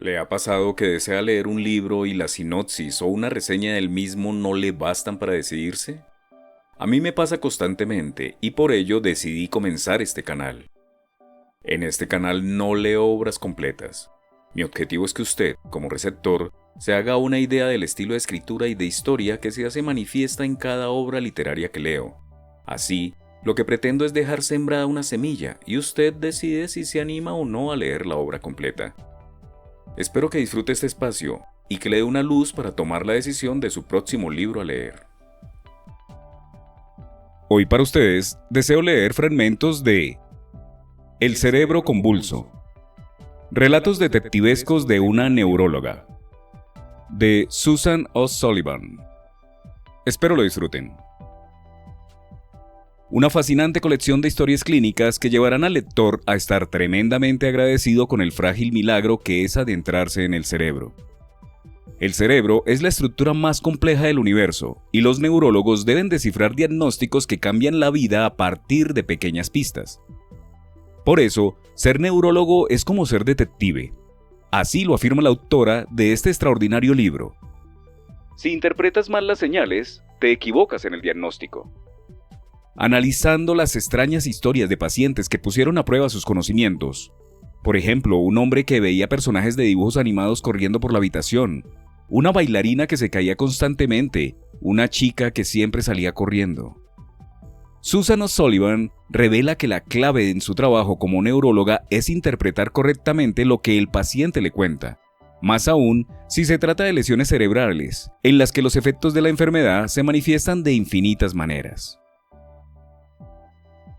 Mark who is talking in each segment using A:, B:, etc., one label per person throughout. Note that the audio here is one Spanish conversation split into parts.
A: ¿Le ha pasado que desea leer un libro y la sinopsis o una reseña del mismo no le bastan para decidirse? A mí me pasa constantemente y por ello decidí comenzar este canal. En este canal no leo obras completas. Mi objetivo es que usted, como receptor, se haga una idea del estilo de escritura y de historia que se hace manifiesta en cada obra literaria que leo. Así, lo que pretendo es dejar sembrada una semilla y usted decide si se anima o no a leer la obra completa. Espero que disfrute este espacio y que le dé una luz para tomar la decisión de su próximo libro a leer. Hoy para ustedes deseo leer fragmentos de El cerebro convulso. Relatos detectivescos de una neuróloga. De Susan O'Sullivan. Espero lo disfruten. Una fascinante colección de historias clínicas que llevarán al lector a estar tremendamente agradecido con el frágil milagro que es adentrarse en el cerebro. El cerebro es la estructura más compleja del universo, y los neurólogos deben descifrar diagnósticos que cambian la vida a partir de pequeñas pistas. Por eso, ser neurólogo es como ser detective. Así lo afirma la autora de este extraordinario libro. Si interpretas mal las señales, te equivocas en el diagnóstico. Analizando las extrañas historias de pacientes que pusieron a prueba sus conocimientos. Por ejemplo, un hombre que veía personajes de dibujos animados corriendo por la habitación, una bailarina que se caía constantemente, una chica que siempre salía corriendo. Susan O'Sullivan revela que la clave en su trabajo como neuróloga es interpretar correctamente lo que el paciente le cuenta, más aún si se trata de lesiones cerebrales, en las que los efectos de la enfermedad se manifiestan de infinitas maneras.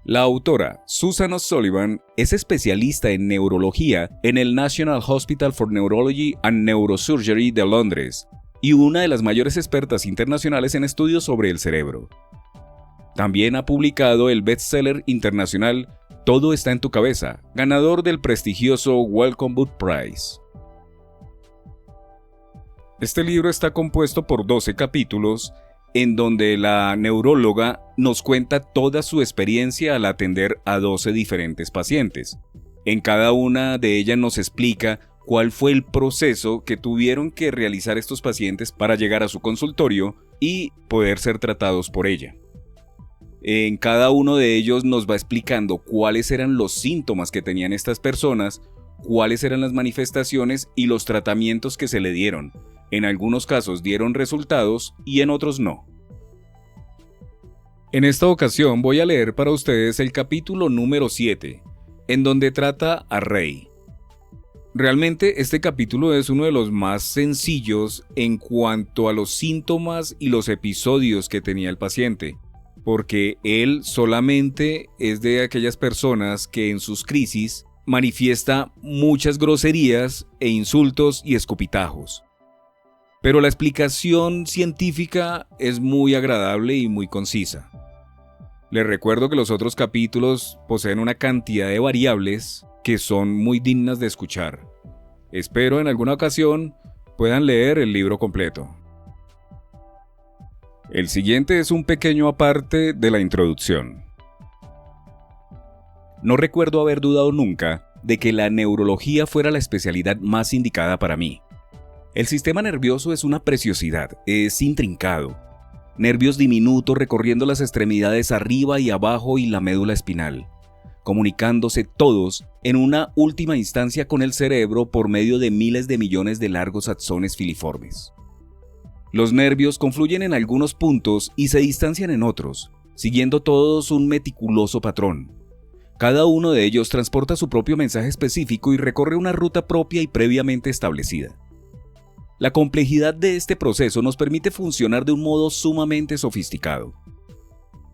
A: La autora, Susan O'Sullivan, es especialista en neurología en el National Hospital for Neurology and Neurosurgery de Londres y una de las mayores expertas internacionales en estudios sobre el cerebro. También ha publicado el bestseller internacional Todo está en tu cabeza, ganador del prestigioso Wellcome Book Prize. Este libro está compuesto por 12 capítulos en donde la neuróloga nos cuenta toda su experiencia al atender a 12 diferentes pacientes. En cada una de ellas nos explica cuál fue el proceso que tuvieron que realizar estos pacientes para llegar a su consultorio y poder ser tratados por ella. En cada uno de ellos nos va explicando cuáles eran los síntomas que tenían estas personas, cuáles eran las manifestaciones y los tratamientos que se le dieron. En algunos casos dieron resultados y en otros no. En esta ocasión voy a leer para ustedes el capítulo número 7, en donde trata a Ray. Realmente este capítulo es uno de los más sencillos en cuanto a los síntomas y los episodios que tenía el paciente, porque él solamente es de aquellas personas que en sus crisis manifiesta muchas groserías e insultos y escupitajos. Pero la explicación científica es muy agradable y muy concisa. Les recuerdo que los otros capítulos poseen una cantidad de variables que son muy dignas de escuchar. Espero en alguna ocasión puedan leer el libro completo. El siguiente es un pequeño aparte de la introducción. No recuerdo haber dudado nunca de que la neurología fuera la especialidad más indicada para mí. El sistema nervioso es una preciosidad, es intrincado. Nervios diminutos recorriendo las extremidades arriba y abajo y la médula espinal, comunicándose todos en una última instancia con el cerebro por medio de miles de millones de largos axones filiformes. Los nervios confluyen en algunos puntos y se distancian en otros, siguiendo todos un meticuloso patrón. Cada uno de ellos transporta su propio mensaje específico y recorre una ruta propia y previamente establecida. La complejidad de este proceso nos permite funcionar de un modo sumamente sofisticado.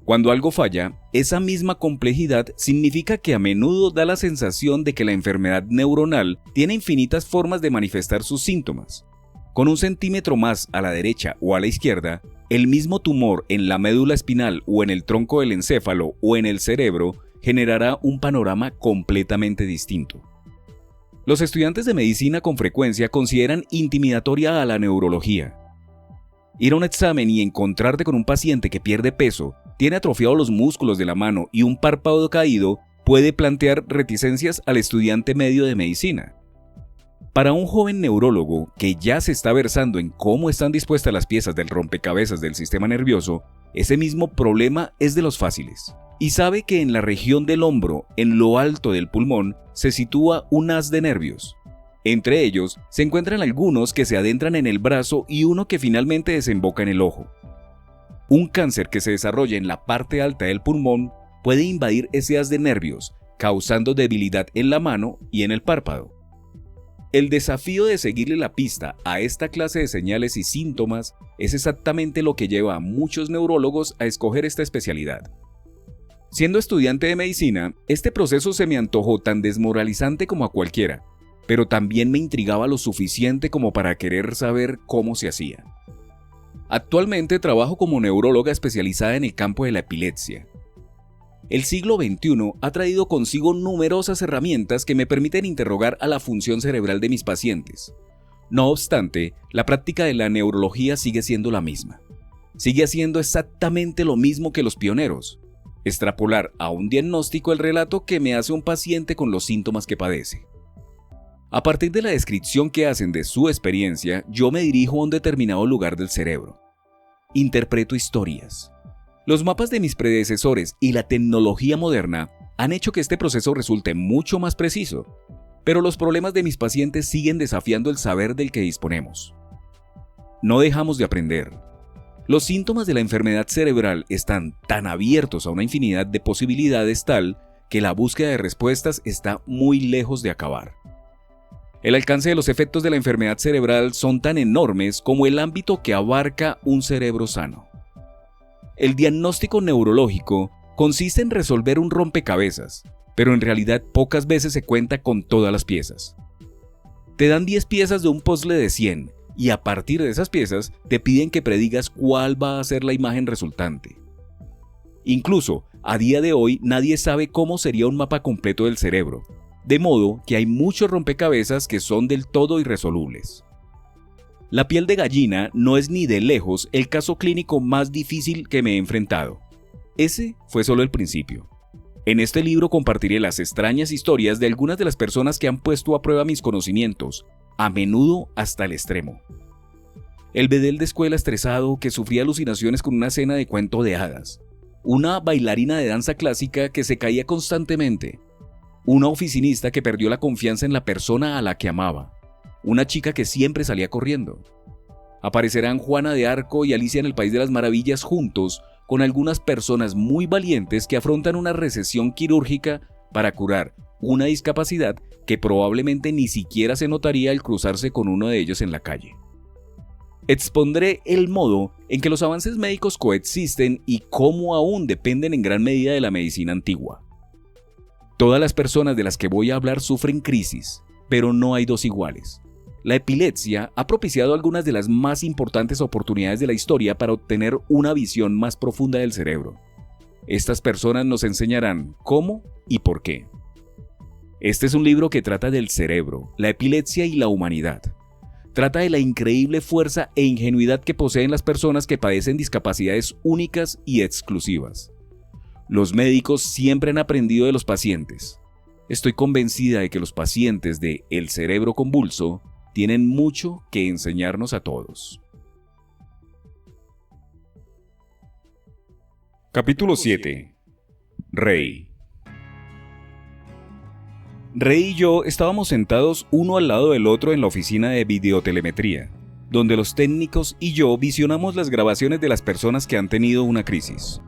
A: Cuando algo falla, esa misma complejidad significa que a menudo da la sensación de que la enfermedad neuronal tiene infinitas formas de manifestar sus síntomas. Con 1 centímetro más a la derecha o a la izquierda, el mismo tumor en la médula espinal o en el tronco del encéfalo o en el cerebro generará un panorama completamente distinto. Los estudiantes de medicina con frecuencia consideran intimidatoria a la neurología. Ir a un examen y encontrarte con un paciente que pierde peso, tiene atrofiados los músculos de la mano y un párpado caído puede plantear reticencias al estudiante medio de medicina. Para un joven neurólogo que ya se está versando en cómo están dispuestas las piezas del rompecabezas del sistema nervioso, ese mismo problema es de los fáciles. Y sabe que en la región del hombro, en lo alto del pulmón, se sitúa un haz de nervios. Entre ellos se encuentran algunos que se adentran en el brazo y uno que finalmente desemboca en el ojo. Un cáncer que se desarrolla en la parte alta del pulmón puede invadir ese haz de nervios, causando debilidad en la mano y en el párpado. El desafío de seguirle la pista a esta clase de señales y síntomas es exactamente lo que lleva a muchos neurólogos a escoger esta especialidad. Siendo estudiante de medicina, este proceso se me antojó tan desmoralizante como a cualquiera, pero también me intrigaba lo suficiente como para querer saber cómo se hacía. Actualmente trabajo como neuróloga especializada en el campo de la epilepsia. El siglo XXI ha traído consigo numerosas herramientas que me permiten interrogar a la función cerebral de mis pacientes. No obstante, la práctica de la neurología sigue siendo la misma. Sigue haciendo exactamente lo mismo que los pioneros: extrapolar a un diagnóstico el relato que me hace un paciente con los síntomas que padece. A partir de la descripción que hacen de su experiencia, yo me dirijo a un determinado lugar del cerebro. Interpreto historias. Los mapas de mis predecesores y la tecnología moderna han hecho que este proceso resulte mucho más preciso, pero los problemas de mis pacientes siguen desafiando el saber del que disponemos. No dejamos de aprender. Los síntomas de la enfermedad cerebral están tan abiertos a una infinidad de posibilidades tal que la búsqueda de respuestas está muy lejos de acabar. El alcance de los efectos de la enfermedad cerebral son tan enormes como el ámbito que abarca un cerebro sano. El diagnóstico neurológico consiste en resolver un rompecabezas, pero en realidad pocas veces se cuenta con todas las piezas. Te dan 10 piezas de un puzzle de 100 y a partir de esas piezas te piden que predigas cuál va a ser la imagen resultante. Incluso, a día de hoy nadie sabe cómo sería un mapa completo del cerebro, de modo que hay muchos rompecabezas que son del todo irresolubles. La piel de gallina no es ni de lejos el caso clínico más difícil que me he enfrentado. Ese fue solo el principio. En este libro compartiré las extrañas historias de algunas de las personas que han puesto a prueba mis conocimientos, a menudo hasta el extremo. El bedel de escuela estresado que sufría alucinaciones con una escena de cuento de hadas. Una bailarina de danza clásica que se caía constantemente. Una oficinista que perdió la confianza en la persona a la que amaba. Una chica que siempre salía corriendo. Aparecerán Juana de Arco y Alicia en el País de las Maravillas juntos con algunas personas muy valientes que afrontan una recesión quirúrgica para curar una discapacidad que probablemente ni siquiera se notaría al cruzarse con uno de ellos en la calle. Expondré el modo en que los avances médicos coexisten y cómo aún dependen en gran medida de la medicina antigua. Todas las personas de las que voy a hablar sufren crisis, pero no hay dos iguales. La epilepsia ha propiciado algunas de las más importantes oportunidades de la historia para obtener una visión más profunda del cerebro. Estas personas nos enseñarán cómo y por qué. Este es un libro que trata del cerebro, la epilepsia y la humanidad. Trata de la increíble fuerza e ingenuidad que poseen las personas que padecen discapacidades únicas y exclusivas. Los médicos siempre han aprendido de los pacientes. Estoy convencida de que los pacientes de El cerebro convulso tienen mucho que enseñarnos a todos. Capítulo 7. Rey. Rey y yo estábamos sentados uno al lado del otro en la oficina de videotelemetría, donde los técnicos y yo visionamos las grabaciones de las personas que han tenido una crisis.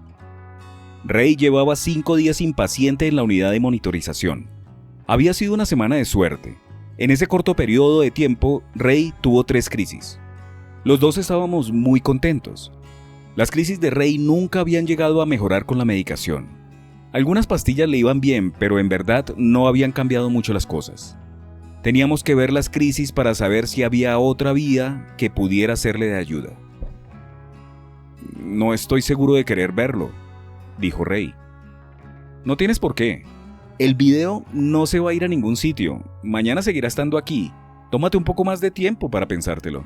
A: Rey llevaba 5 días impaciente en la unidad de monitorización. Había sido una semana de suerte. En ese corto periodo de tiempo, Rey tuvo 3 crisis. Los dos estábamos muy contentos. Las crisis de Rey nunca habían llegado a mejorar con la medicación. Algunas pastillas le iban bien, pero en verdad no habían cambiado mucho las cosas. Teníamos que ver las crisis para saber si había otra vía que pudiera serle de ayuda. No estoy seguro de querer verlo, dijo Rey. No tienes por qué. El video no se va a ir a ningún sitio. Mañana seguirá estando aquí. Tómate un poco más de tiempo para pensártelo.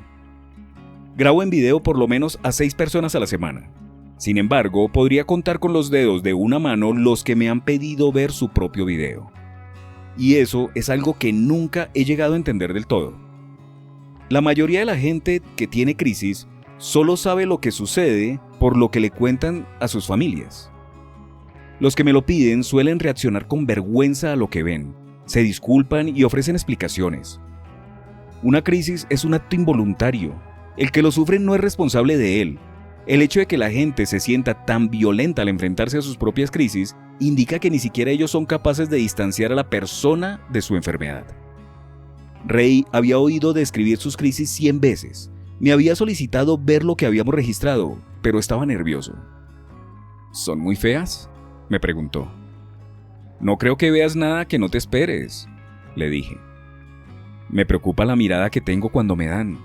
A: Grabo en video por lo menos a 6 personas a la semana. Sin embargo, podría contar con los dedos de una mano los que me han pedido ver su propio video. Y eso es algo que nunca he llegado a entender del todo. La mayoría de la gente que tiene crisis solo sabe lo que sucede por lo que le cuentan a sus familias. Los que me lo piden suelen reaccionar con vergüenza a lo que ven, se disculpan y ofrecen explicaciones. Una crisis es un acto involuntario. El que lo sufre no es responsable de él. El hecho de que la gente se sienta tan violenta al enfrentarse a sus propias crisis indica que ni siquiera ellos son capaces de distanciar a la persona de su enfermedad. Ray había oído describir sus crisis 100 veces. Me había solicitado ver lo que habíamos registrado, pero estaba nervioso. ¿Son muy feas?, me preguntó. No creo que veas nada que no te esperes, le dije. Me preocupa la mirada que tengo cuando me dan.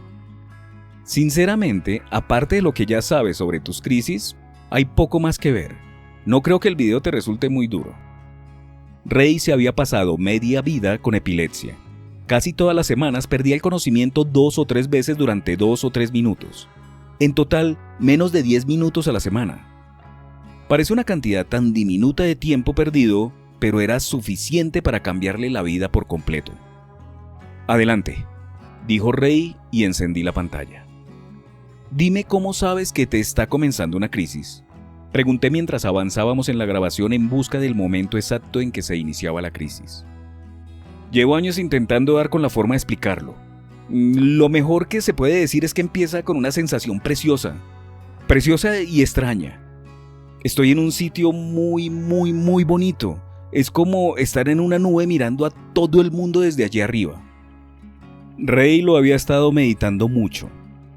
A: Sinceramente, aparte de lo que ya sabes sobre tus crisis, hay poco más que ver. No creo que el video te resulte muy duro. Ray se había pasado media vida con epilepsia. Casi todas las semanas perdía el conocimiento 2 o 3 veces durante 2 o 3 minutos. En total, menos de 10 minutos a la semana. Parece una cantidad tan diminuta de tiempo perdido, pero era suficiente para cambiarle la vida por completo. Adelante, dijo Ray y encendí la pantalla. Dime cómo sabes que te está comenzando una crisis. Pregunté mientras avanzábamos en la grabación en busca del momento exacto en que se iniciaba la crisis. Llevo años intentando dar con la forma de explicarlo. Lo mejor que se puede decir es que empieza con una sensación preciosa y extraña. Estoy en un sitio muy bonito. Es como estar en una nube mirando a todo el mundo desde allí arriba. Ray lo había estado meditando mucho.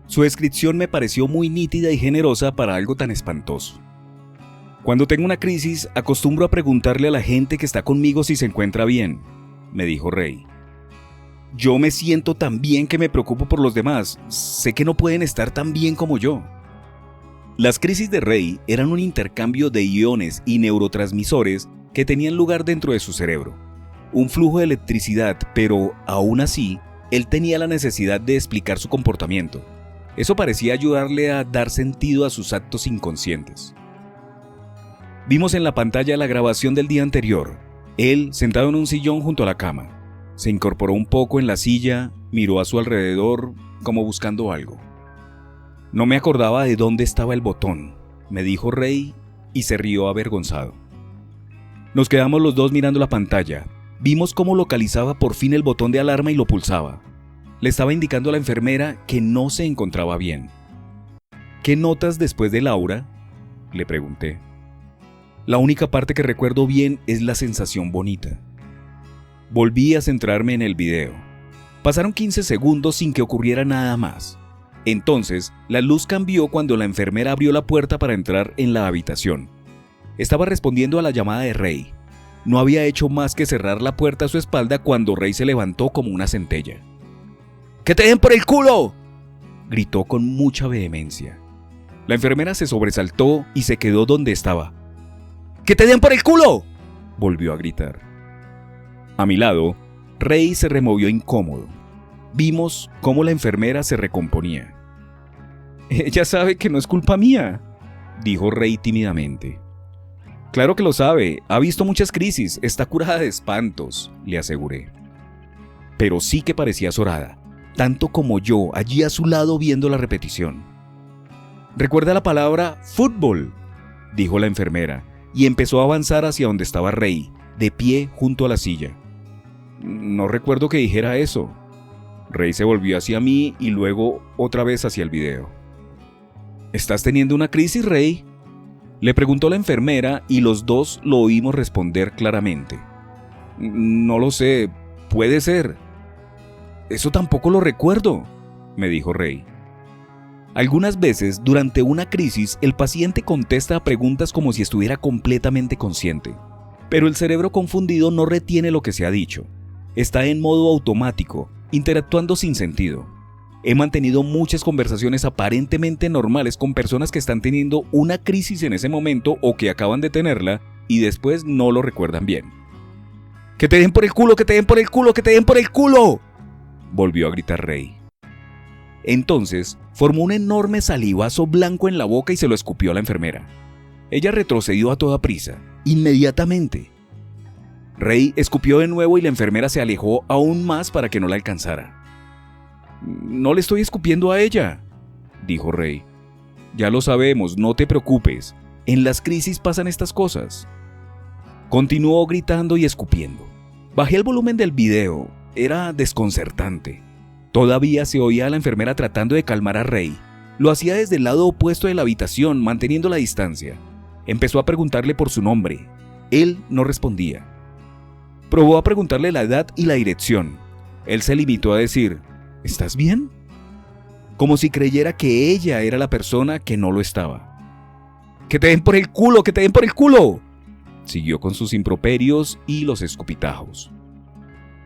A: Su descripción me pareció muy nítida y generosa para algo tan espantoso. Cuando tengo una crisis, acostumbro a preguntarle a la gente que está conmigo si se encuentra bien, me dijo Ray. Yo me siento tan bien que me preocupo por los demás. Sé que no pueden estar tan bien como yo. Las crisis de Ray eran un intercambio de iones y neurotransmisores que tenían lugar dentro de su cerebro. Un flujo de electricidad, pero aún así, él tenía la necesidad de explicar su comportamiento. Eso parecía ayudarle a dar sentido a sus actos inconscientes. Vimos en la pantalla la grabación del día anterior. Él, sentado en un sillón junto a la cama. Se incorporó un poco en la silla, miró a su alrededor como buscando algo. No me acordaba de dónde estaba el botón, me dijo Ray y se rió avergonzado. Nos quedamos los dos mirando la pantalla. Vimos cómo localizaba por fin el botón de alarma y lo pulsaba. Le estaba indicando a la enfermera que no se encontraba bien. ¿Qué notas después de Laura?, le pregunté. La única parte que recuerdo bien es la sensación bonita. Volví a centrarme en el video. Pasaron 15 segundos sin que ocurriera nada más. Entonces, la luz cambió cuando la enfermera abrió la puerta para entrar en la habitación. Estaba respondiendo a la llamada de Ray. No había hecho más que cerrar la puerta a su espalda cuando Ray se levantó como una centella. ¡Que te den por el culo!, gritó con mucha vehemencia. La enfermera se sobresaltó y se quedó donde estaba. ¡Que te den por el culo!, volvió a gritar. A mi lado, Ray se removió incómodo. Vimos cómo la enfermera se recomponía. «Ella sabe que no es culpa mía», dijo Ray tímidamente. «Claro que lo sabe, ha visto muchas crisis, está curada de espantos», le aseguré. Pero sí que parecía azorada, tanto como yo, allí a su lado viendo la repetición. «¿Recuerda la palabra fútbol?», dijo la enfermera, y empezó a avanzar hacia donde estaba Ray, de pie junto a la silla. «No recuerdo que dijera eso». Ray se volvió hacia mí y luego otra vez hacia el video. «¿Estás teniendo una crisis, Ray?», le preguntó la enfermera y los dos lo oímos responder claramente. «No lo sé, puede ser». «Eso tampoco lo recuerdo», me dijo Ray. Algunas veces, durante una crisis, el paciente contesta a preguntas como si estuviera completamente consciente. Pero el cerebro confundido no retiene lo que se ha dicho. Está en modo automático, interactuando sin sentido. He mantenido muchas conversaciones aparentemente normales con personas que están teniendo una crisis en ese momento o que acaban de tenerla y después no lo recuerdan bien. «¡Que te den por el culo, que te den por el culo, que te den por el culo!», volvió a gritar Ray. Entonces, formó un enorme salivazo blanco en la boca y se lo escupió a la enfermera. Ella retrocedió a toda prisa, inmediatamente. Ray escupió de nuevo y la enfermera se alejó aún más para que no la alcanzara. No le estoy escupiendo a ella, dijo Ray. Ya lo sabemos, no te preocupes. En las crisis pasan estas cosas. Continuó gritando y escupiendo. Bajé el volumen del video. Era desconcertante. Todavía se oía a la enfermera tratando de calmar a Ray. Lo hacía desde el lado opuesto de la habitación, manteniendo la distancia. Empezó a preguntarle por su nombre. Él no respondía. Probó a preguntarle la edad y la dirección. Él se limitó a decir, ¿estás bien? Como si creyera que ella era la persona que no lo estaba. ¡Que te den por el culo! ¡Que te den por el culo! Siguió con sus improperios y los escupitajos.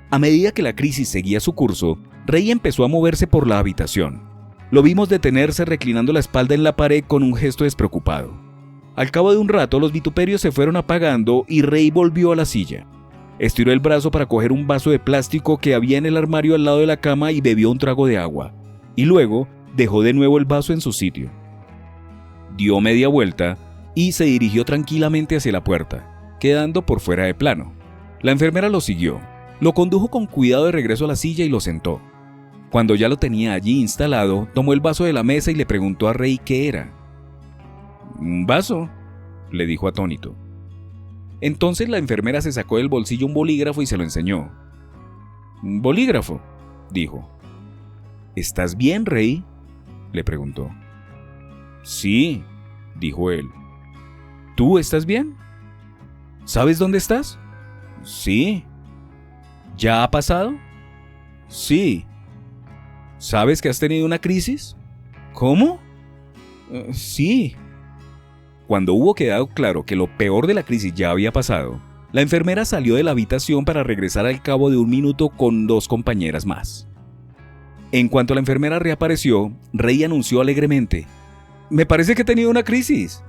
A: A medida que la crisis seguía su curso, Ray empezó a moverse por la habitación. Lo vimos detenerse reclinando la espalda en la pared con un gesto despreocupado. Al cabo de un rato los vituperios se fueron apagando y Ray volvió a la silla. Estiró el brazo para coger un vaso de plástico que había en el armario al lado de la cama y bebió un trago de agua. Y luego dejó de nuevo el vaso en su sitio. Dio media vuelta y se dirigió tranquilamente hacia la puerta, quedando por fuera de plano. La enfermera lo siguió. Lo condujo con cuidado de regreso a la silla y lo sentó. Cuando ya lo tenía allí instalado, tomó el vaso de la mesa y le preguntó a Ray qué era. «¿Un vaso?», le dijo atónito. Entonces la enfermera se sacó del bolsillo un bolígrafo y se lo enseñó. «¿Un bolígrafo?», dijo. «¿Estás bien, Ray?», le preguntó. «Sí», dijo él. «¿Tú estás bien? ¿Sabes dónde estás?». «Sí». «¿Ya ha pasado?». «Sí». «¿Sabes que has tenido una crisis?». «¿Cómo?». «Sí». Cuando hubo quedado claro que lo peor de la crisis ya había pasado, la enfermera salió de la habitación para regresar al cabo de un minuto con 2 compañeras más. En cuanto la enfermera reapareció, Ray anunció alegremente: «Me parece que he tenido una crisis».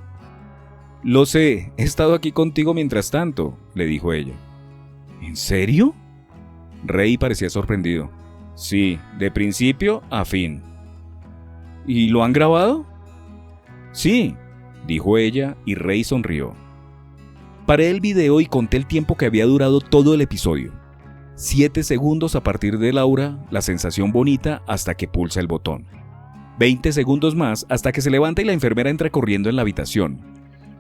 A: «Lo sé, he estado aquí contigo mientras tanto», le dijo ella. «¿En serio?». Ray parecía sorprendido. «Sí, de principio a fin». «¿Y lo han grabado?». «Sí», dijo ella y Ray sonrió. Paré el video y conté el tiempo que había durado todo el episodio. 7 segundos a partir de Laura, la sensación bonita, hasta que pulsa el botón. 20 segundos más hasta que se levanta y la enfermera entra corriendo en la habitación.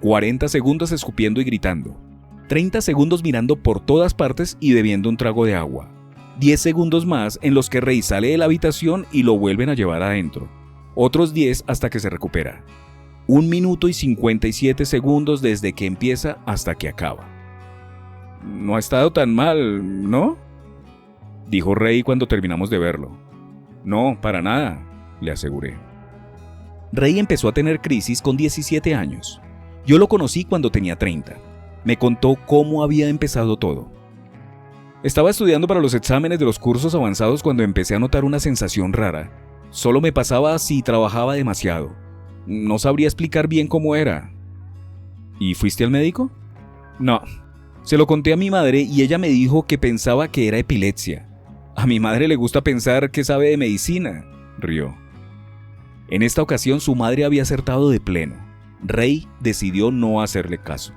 A: 40 segundos escupiendo y gritando. 30 segundos mirando por todas partes y bebiendo un trago de agua. 10 segundos más en los que Ray sale de la habitación y lo vuelven a llevar adentro. Otros 10 hasta que se recupera. 1 minuto y 57 segundos desde que empieza hasta que acaba. «No ha estado tan mal, ¿no?», dijo Ray cuando terminamos de verlo. «No, para nada», le aseguré. Ray empezó a tener crisis con 17 años. Yo lo conocí cuando tenía 30. Me contó cómo había empezado todo. «Estaba estudiando para los exámenes de los cursos avanzados cuando empecé a notar una sensación rara. Solo me pasaba si trabajaba demasiado. No sabría explicar bien cómo era». «¿Y fuiste al médico?». «No. Se lo conté a mi madre y ella me dijo que pensaba que era epilepsia. A mi madre le gusta pensar que sabe de medicina», rió. En esta ocasión su madre había acertado de pleno. Ray decidió no hacerle caso.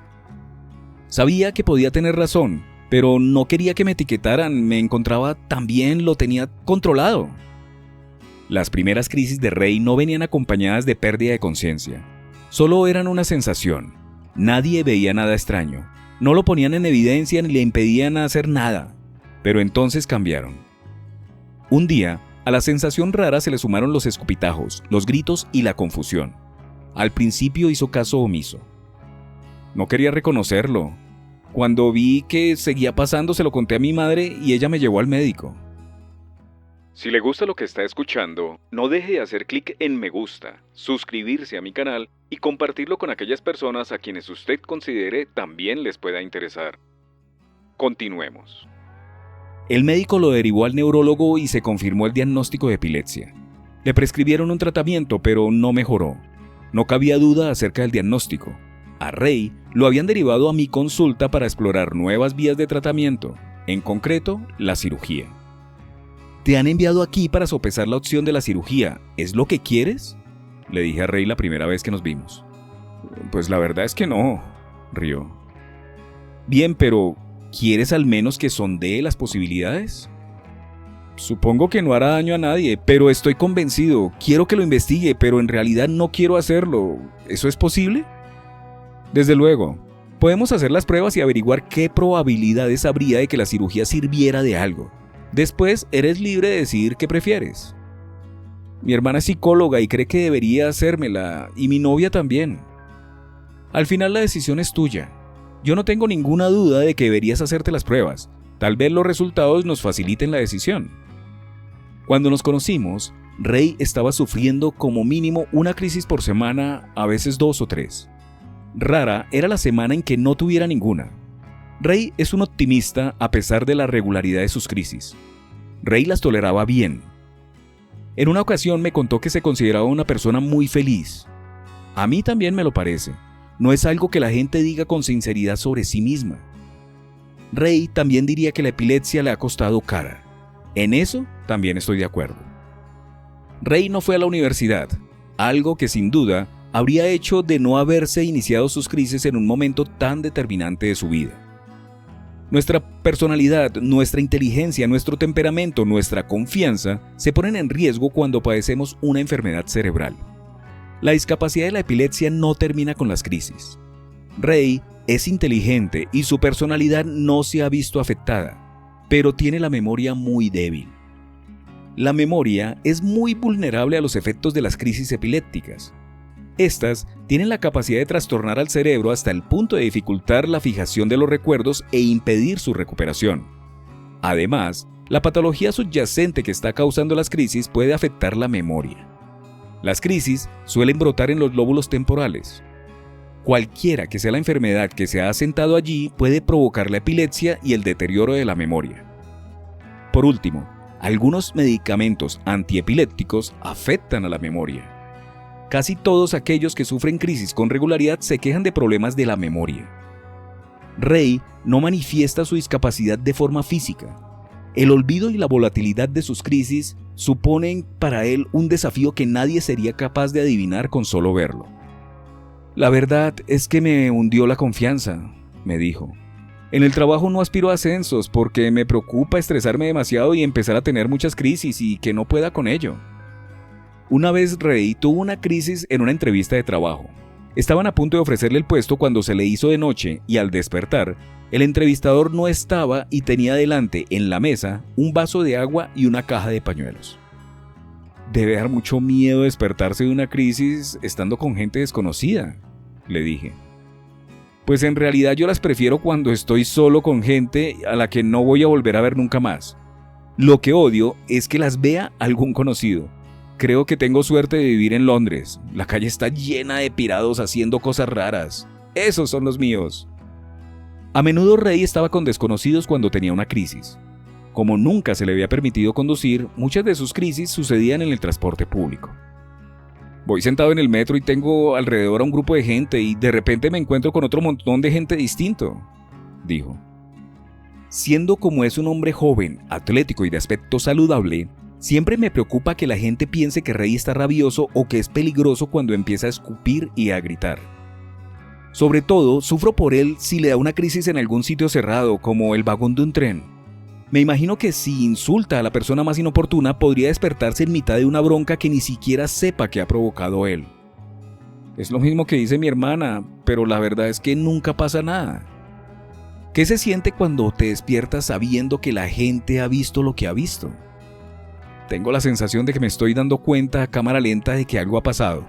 A: Sabía que podía tener razón, pero no quería que me etiquetaran. Me encontraba tan bien, lo tenía controlado. Las primeras crisis de Ray no venían acompañadas de pérdida de conciencia. Solo eran una sensación. Nadie veía nada extraño. No lo ponían en evidencia ni le impedían hacer nada. Pero entonces cambiaron. Un día, a la sensación rara se le sumaron los escupitajos, los gritos y la confusión. Al principio hizo caso omiso. No quería reconocerlo. Cuando vi que seguía pasando, se lo conté a mi madre y ella me llevó al médico. Si le gusta lo que está escuchando, no deje de hacer clic en me gusta, suscribirse a mi canal y compartirlo con aquellas personas a quienes usted considere también les pueda interesar. Continuemos. El médico lo derivó al neurólogo y se confirmó el diagnóstico de epilepsia. Le prescribieron un tratamiento, pero no mejoró. No cabía duda acerca del diagnóstico. A Ray lo habían derivado a mi consulta para explorar nuevas vías de tratamiento, en concreto, la cirugía. «Te han enviado aquí para sopesar la opción de la cirugía. ¿Es lo que quieres?», le dije a Ray la primera vez que nos vimos. «Pues la verdad es que no», rió. «Bien, pero ¿quieres al menos que sondee las posibilidades?». Supongo que no hará daño a nadie, pero estoy convencido. Quiero que lo investigue, pero en realidad no quiero hacerlo. ¿Eso es posible? Desde luego. Podemos hacer las pruebas y averiguar qué probabilidades habría de que la cirugía sirviera de algo. Después, eres libre de decidir qué prefieres. Mi hermana es psicóloga y cree que debería hacérmela, y mi novia también. Al final la decisión es tuya. Yo no tengo ninguna duda de que deberías hacerte las pruebas. Tal vez los resultados nos faciliten la decisión. Cuando nos conocimos, Ray estaba sufriendo como mínimo una crisis por semana, a veces 2 o 3. Rara era la semana en que no tuviera ninguna. Ray es un optimista a pesar de la regularidad de sus crisis. Ray las toleraba bien. En una ocasión me contó que se consideraba una persona muy feliz. A mí también me lo parece. No es algo que la gente diga con sinceridad sobre sí misma. Ray también diría que la epilepsia le ha costado cara. En eso también estoy de acuerdo. Ray no fue a la universidad, algo que sin duda habría hecho de no haberse iniciado sus crisis en un momento tan determinante de su vida. Nuestra personalidad, nuestra inteligencia, nuestro temperamento, nuestra confianza se ponen en riesgo cuando padecemos una enfermedad cerebral. La discapacidad de la epilepsia no termina con las crisis. Ray es inteligente y su personalidad no se ha visto afectada, pero tiene la memoria muy débil. La memoria es muy vulnerable a los efectos de las crisis epilépticas. Estas tienen la capacidad de trastornar al cerebro hasta el punto de dificultar la fijación de los recuerdos e impedir su recuperación. Además, la patología subyacente que está causando las crisis puede afectar la memoria. Las crisis suelen brotar en los lóbulos temporales. Cualquiera que sea la enfermedad que se ha asentado allí puede provocar la epilepsia y el deterioro de la memoria. Por último, algunos medicamentos antiepilépticos afectan a la memoria. Casi todos aquellos que sufren crisis con regularidad se quejan de problemas de la memoria. Ray no manifiesta su discapacidad de forma física. El olvido y la volatilidad de sus crisis suponen para él un desafío que nadie sería capaz de adivinar con solo verlo. La verdad es que me hundió la confianza, me dijo. En el trabajo no aspiro a ascensos porque me preocupa estresarme demasiado y empezar a tener muchas crisis y que no pueda con ello. Una vez Ray tuvo una crisis en una entrevista de trabajo. Estaban a punto de ofrecerle el puesto cuando se le hizo de noche y al despertar, el entrevistador no estaba y tenía delante en la mesa un vaso de agua y una caja de pañuelos. Debe dar mucho miedo despertarse de una crisis estando con gente desconocida, le dije. Pues en realidad yo las prefiero cuando estoy solo con gente a la que no voy a volver a ver nunca más. Lo que odio es que las vea algún conocido. Creo que tengo suerte de vivir en Londres. La calle está llena de pirados haciendo cosas raras. Esos son los míos. A menudo Ray estaba con desconocidos cuando tenía una crisis. Como nunca se le había permitido conducir, muchas de sus crisis sucedían en el transporte público. Voy sentado en el metro y tengo alrededor a un grupo de gente y de repente me encuentro con otro montón de gente distinto, dijo. Siendo como es un hombre joven, atlético y de aspecto saludable, siempre me preocupa que la gente piense que Ray está rabioso o que es peligroso cuando empieza a escupir y a gritar. Sobre todo, sufro por él si le da una crisis en algún sitio cerrado, como el vagón de un tren. Me imagino que si insulta a la persona más inoportuna, podría despertarse en mitad de una bronca que ni siquiera sepa que ha provocado él. Es lo mismo que dice mi hermana, pero la verdad es que nunca pasa nada. ¿Qué se siente cuando te despiertas sabiendo que la gente ha visto lo que ha visto? Tengo la sensación de que me estoy dando cuenta a cámara lenta de que algo ha pasado.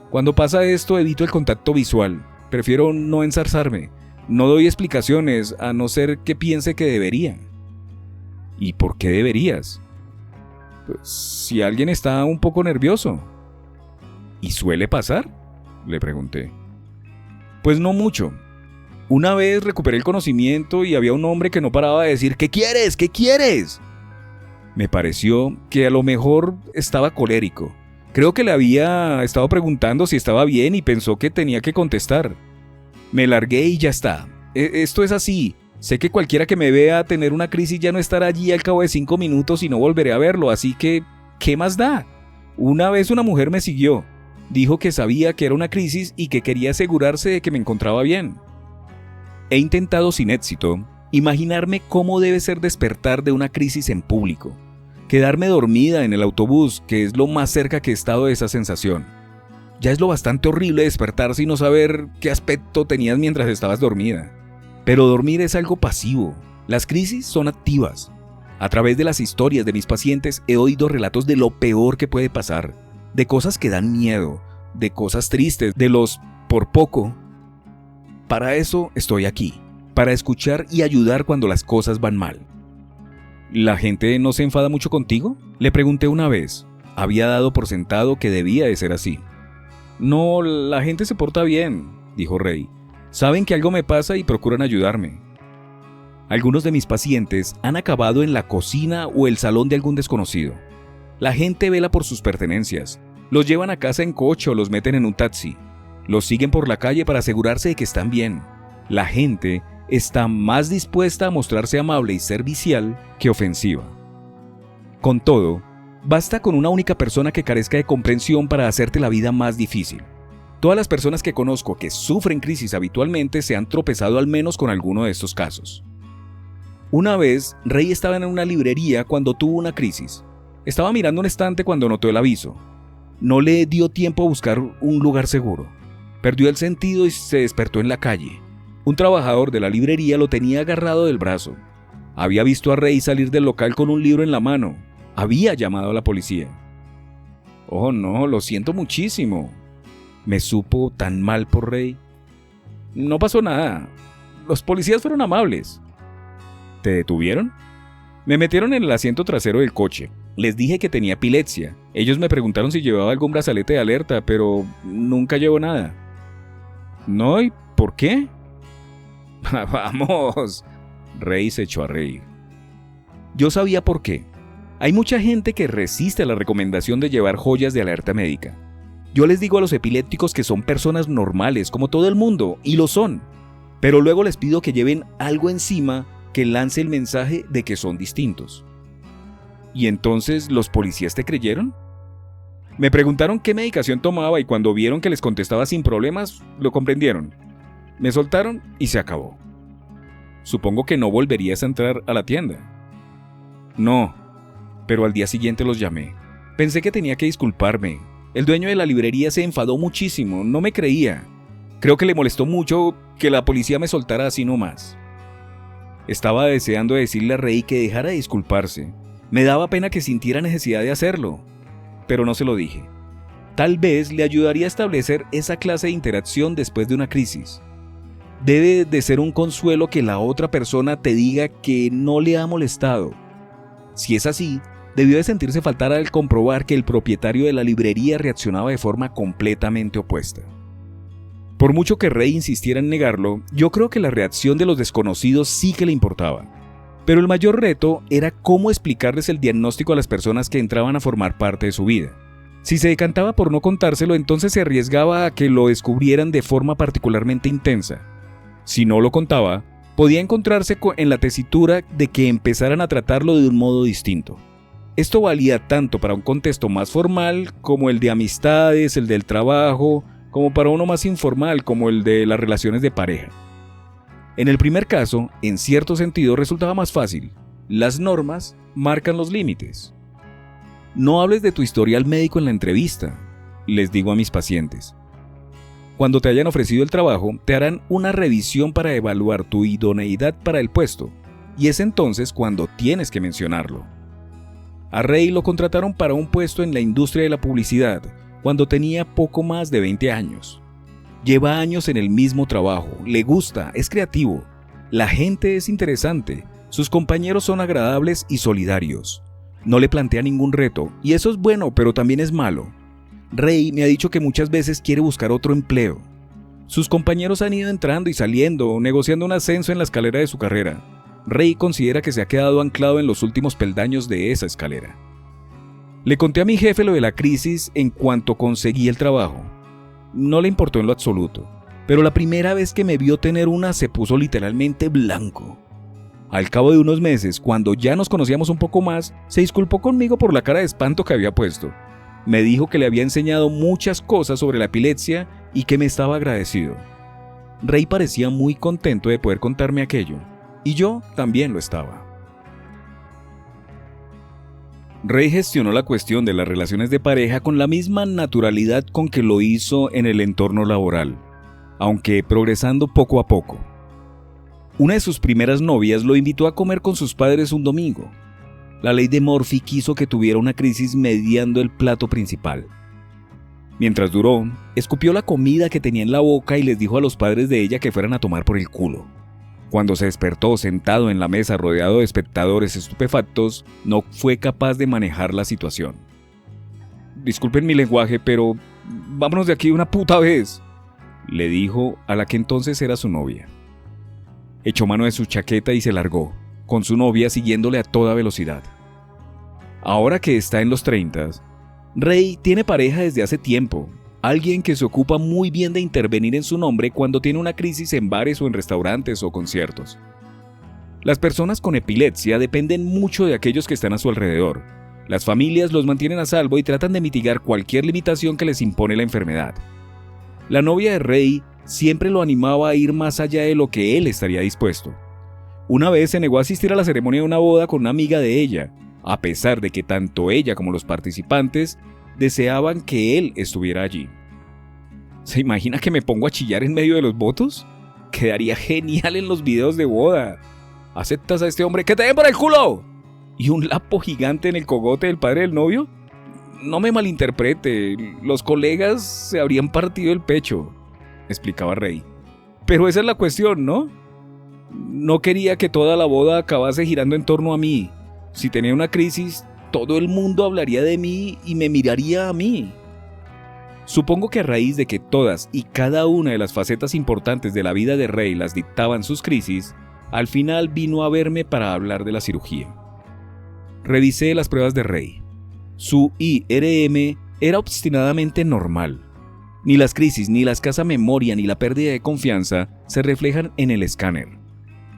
A: Cuando pasa esto, evito el contacto visual. Prefiero no enzarzarme. No doy explicaciones, a no ser que piense que debería. ¿Y por qué deberías? Pues si alguien está un poco nervioso. ¿Y suele pasar?, le pregunté. Pues no mucho. Una vez recuperé el conocimiento y había un hombre que no paraba de decir ¿qué quieres? ¿Qué quieres? Me pareció que a lo mejor estaba colérico. Creo que le había estado preguntando si estaba bien y pensó que tenía que contestar. Me largué y ya está. Esto es así. Sé que cualquiera que me vea tener una crisis ya no estará allí al cabo de 5 minutos y no volveré a verlo, así que ¿qué más da? Una vez una mujer me siguió. Dijo que sabía que era una crisis y que quería asegurarse de que me encontraba bien. He intentado sin éxito imaginarme cómo debe ser despertar de una crisis en público. Quedarme dormida en el autobús, que es lo más cerca que he estado de esa sensación. Ya es lo bastante horrible despertarse y no saber qué aspecto tenías mientras estabas dormida. Pero dormir es algo pasivo. Las crisis son activas. A través de las historias de mis pacientes he oído relatos de lo peor que puede pasar, de cosas que dan miedo, de cosas tristes, de los por poco. Para eso estoy aquí, para escuchar y ayudar cuando las cosas van mal. ¿La gente no se enfada mucho contigo?, le pregunté una vez. Había dado por sentado que debía de ser así. No, la gente se porta bien, dijo Rey. Saben que algo me pasa y procuran ayudarme. Algunos de mis pacientes han acabado en la cocina o el salón de algún desconocido. La gente vela por sus pertenencias. Los llevan a casa en coche o los meten en un taxi. Los siguen por la calle para asegurarse de que están bien. La gente está más dispuesta a mostrarse amable y servicial que ofensiva. Con todo, basta con una única persona que carezca de comprensión para hacerte la vida más difícil. Todas las personas que conozco que sufren crisis habitualmente se han tropezado al menos con alguno de estos casos. Una vez, Rey estaba en una librería cuando tuvo una crisis. Estaba mirando un estante cuando notó el aviso. No le dio tiempo a buscar un lugar seguro. Perdió el sentido y se despertó en la calle. Un trabajador de la librería lo tenía agarrado del brazo. Había visto a Rey salir del local con un libro en la mano. Había llamado a la policía. Oh no, lo siento muchísimo. Me supo tan mal por Rey. No pasó nada. Los policías fueron amables. ¿Te detuvieron? Me metieron en el asiento trasero del coche. Les dije que tenía epilepsia. Ellos me preguntaron si llevaba algún brazalete de alerta, pero nunca llevo nada. ¿No? ¿Y por qué? Vamos. Rey se echó a reír. Yo sabía por qué. Hay mucha gente que resiste a la recomendación de llevar joyas de alerta médica. Yo les digo a los epilépticos que son personas normales, como todo el mundo, y lo son. Pero luego les pido que lleven algo encima que lance el mensaje de que son distintos. ¿Y entonces los policías te creyeron? Me preguntaron qué medicación tomaba y cuando vieron que les contestaba sin problemas, lo comprendieron. Me soltaron y se acabó. Supongo que no volverías a entrar a la tienda. No, pero al día siguiente los llamé. Pensé que tenía que disculparme. El dueño de la librería se enfadó muchísimo, no me creía. Creo que le molestó mucho que la policía me soltara así nomás. Estaba deseando decirle a Rey que dejara de disculparse. Me daba pena que sintiera necesidad de hacerlo, pero no se lo dije. Tal vez le ayudaría a establecer esa clase de interacción después de una crisis. Debe de ser un consuelo que la otra persona te diga que no le ha molestado. Si es así, debió de sentirse fatal al comprobar que el propietario de la librería reaccionaba de forma completamente opuesta. Por mucho que Rey insistiera en negarlo, yo creo que la reacción de los desconocidos sí que le importaba. Pero el mayor reto era cómo explicarles el diagnóstico a las personas que entraban a formar parte de su vida. Si se decantaba por no contárselo, entonces se arriesgaba a que lo descubrieran de forma particularmente intensa. Si no lo contaba, podía encontrarse en la tesitura de que empezaran a tratarlo de un modo distinto. Esto valía tanto para un contexto más formal como el de amistades, el del trabajo, como para uno más informal como el de las relaciones de pareja. En el primer caso, en cierto sentido resultaba más fácil. Las normas marcan los límites. No hables de tu historial médico en la entrevista, les digo a mis pacientes. Cuando te hayan ofrecido el trabajo, te harán una revisión para evaluar tu idoneidad para el puesto, y es entonces cuando tienes que mencionarlo. A Rey lo contrataron para un puesto en la industria de la publicidad, cuando tenía poco más de 20 años. Lleva años en el mismo trabajo, le gusta, es creativo, la gente es interesante, sus compañeros son agradables y solidarios. No le plantea ningún reto, y eso es bueno, pero también es malo. Rey me ha dicho que muchas veces quiere buscar otro empleo. Sus compañeros han ido entrando y saliendo, negociando un ascenso en la escalera de su carrera. Rey considera que se ha quedado anclado en los últimos peldaños de esa escalera. Le conté a mi jefe lo de la crisis en cuanto conseguí el trabajo. No le importó en lo absoluto, pero la primera vez que me vio tener una se puso literalmente blanco. Al cabo de unos meses, cuando ya nos conocíamos un poco más, se disculpó conmigo por la cara de espanto que había puesto. Me dijo que le había enseñado muchas cosas sobre la epilepsia y que me estaba agradecido. Rey parecía muy contento de poder contarme aquello, y yo también lo estaba. Rey gestionó la cuestión de las relaciones de pareja con la misma naturalidad con que lo hizo en el entorno laboral, aunque progresando poco a poco. Una de sus primeras novias lo invitó a comer con sus padres un domingo. La ley de Murphy quiso que tuviera una crisis mediando el plato principal. Mientras duró, escupió la comida que tenía en la boca y les dijo a los padres de ella que fueran a tomar por el culo. Cuando se despertó sentado en la mesa rodeado de espectadores estupefactos, no fue capaz de manejar la situación. «Disculpen mi lenguaje, pero vámonos de aquí de una puta vez», le dijo a la que entonces era su novia. Echó mano de su chaqueta y se largó, con su novia siguiéndole a toda velocidad. Ahora que está en los 30, Rey tiene pareja desde hace tiempo, alguien que se ocupa muy bien de intervenir en su nombre cuando tiene una crisis en bares o en restaurantes o conciertos. Las personas con epilepsia dependen mucho de aquellos que están a su alrededor. Las familias los mantienen a salvo y tratan de mitigar cualquier limitación que les impone la enfermedad. La novia de Rey siempre lo animaba a ir más allá de lo que él estaría dispuesto. Una vez se negó a asistir a la ceremonia de una boda con una amiga de ella, a pesar de que tanto ella como los participantes deseaban que él estuviera allí. ¿Se imagina que me pongo a chillar en medio de los votos? Quedaría genial en los videos de boda. ¿Aceptas a este hombre que te den por el culo? ¿Y un lapo gigante en el cogote del padre del novio? No me malinterprete, los colegas se habrían partido el pecho, explicaba Rey. Pero esa es la cuestión, ¿no? No quería que toda la boda acabase girando en torno a mí. Si tenía una crisis, todo el mundo hablaría de mí y me miraría a mí. Supongo que a raíz de que todas y cada una de las facetas importantes de la vida de Rey las dictaban sus crisis, al final vino a verme para hablar de la cirugía. Revisé las pruebas de Rey. Su IRM era obstinadamente normal. Ni las crisis, ni la escasa memoria, ni la pérdida de confianza se reflejan en el escáner.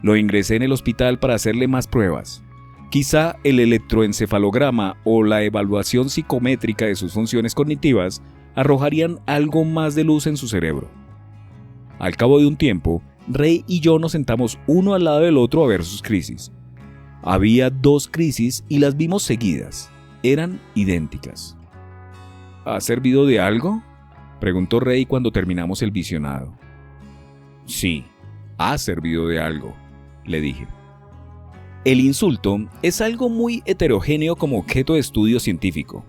A: Lo ingresé en el hospital para hacerle más pruebas. Quizá el electroencefalograma o la evaluación psicométrica de sus funciones cognitivas arrojarían algo más de luz en su cerebro. Al cabo de un tiempo, Rey y yo nos sentamos uno al lado del otro a ver sus crisis. Había 2 crisis y las vimos seguidas. Eran idénticas. ¿Ha servido de algo?, preguntó Rey cuando terminamos el visionado. Sí, ha servido de algo, le dije. El insulto es algo muy heterogéneo como objeto de estudio científico.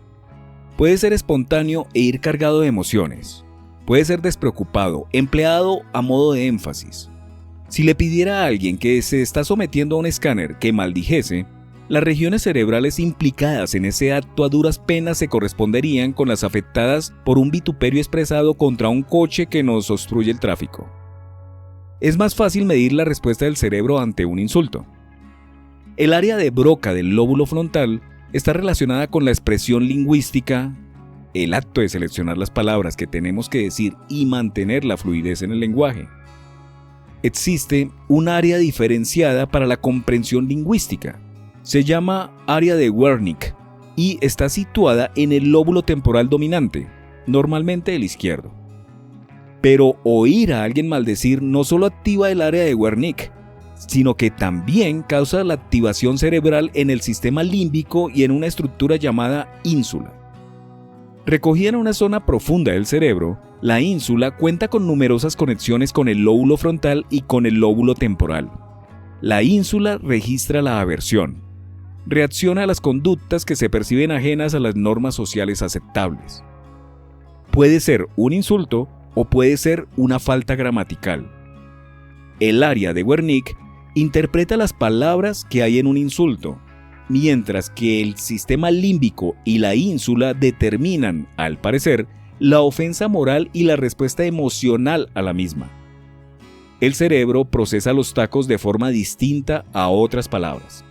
A: Puede ser espontáneo e ir cargado de emociones. Puede ser despreocupado, empleado a modo de énfasis. Si le pidiera a alguien que se está sometiendo a un escáner que maldijese, las regiones cerebrales implicadas en ese acto a duras penas se corresponderían con las afectadas por un vituperio expresado contra un coche que nos obstruye el tráfico. Es más fácil medir la respuesta del cerebro ante un insulto. El área de Broca del lóbulo frontal está relacionada con la expresión lingüística, el acto de seleccionar las palabras que tenemos que decir y mantener la fluidez en el lenguaje. Existe un área diferenciada para la comprensión lingüística. Se llama área de Wernicke y está situada en el lóbulo temporal dominante, normalmente el izquierdo. Pero oír a alguien maldecir no solo activa el área de Wernicke, sino que también causa la activación cerebral en el sistema límbico y en una estructura llamada ínsula. Recogida en una zona profunda del cerebro, la ínsula cuenta con numerosas conexiones con el lóbulo frontal y con el lóbulo temporal. La ínsula registra la aversión. Reacciona a las conductas que se perciben ajenas a las normas sociales aceptables. Puede ser un insulto o puede ser una falta gramatical. El área de Wernicke interpreta las palabras que hay en un insulto, mientras que el sistema límbico y la ínsula determinan, al parecer, la ofensa moral y la respuesta emocional a la misma. El cerebro procesa los tacos de forma distinta a otras palabras.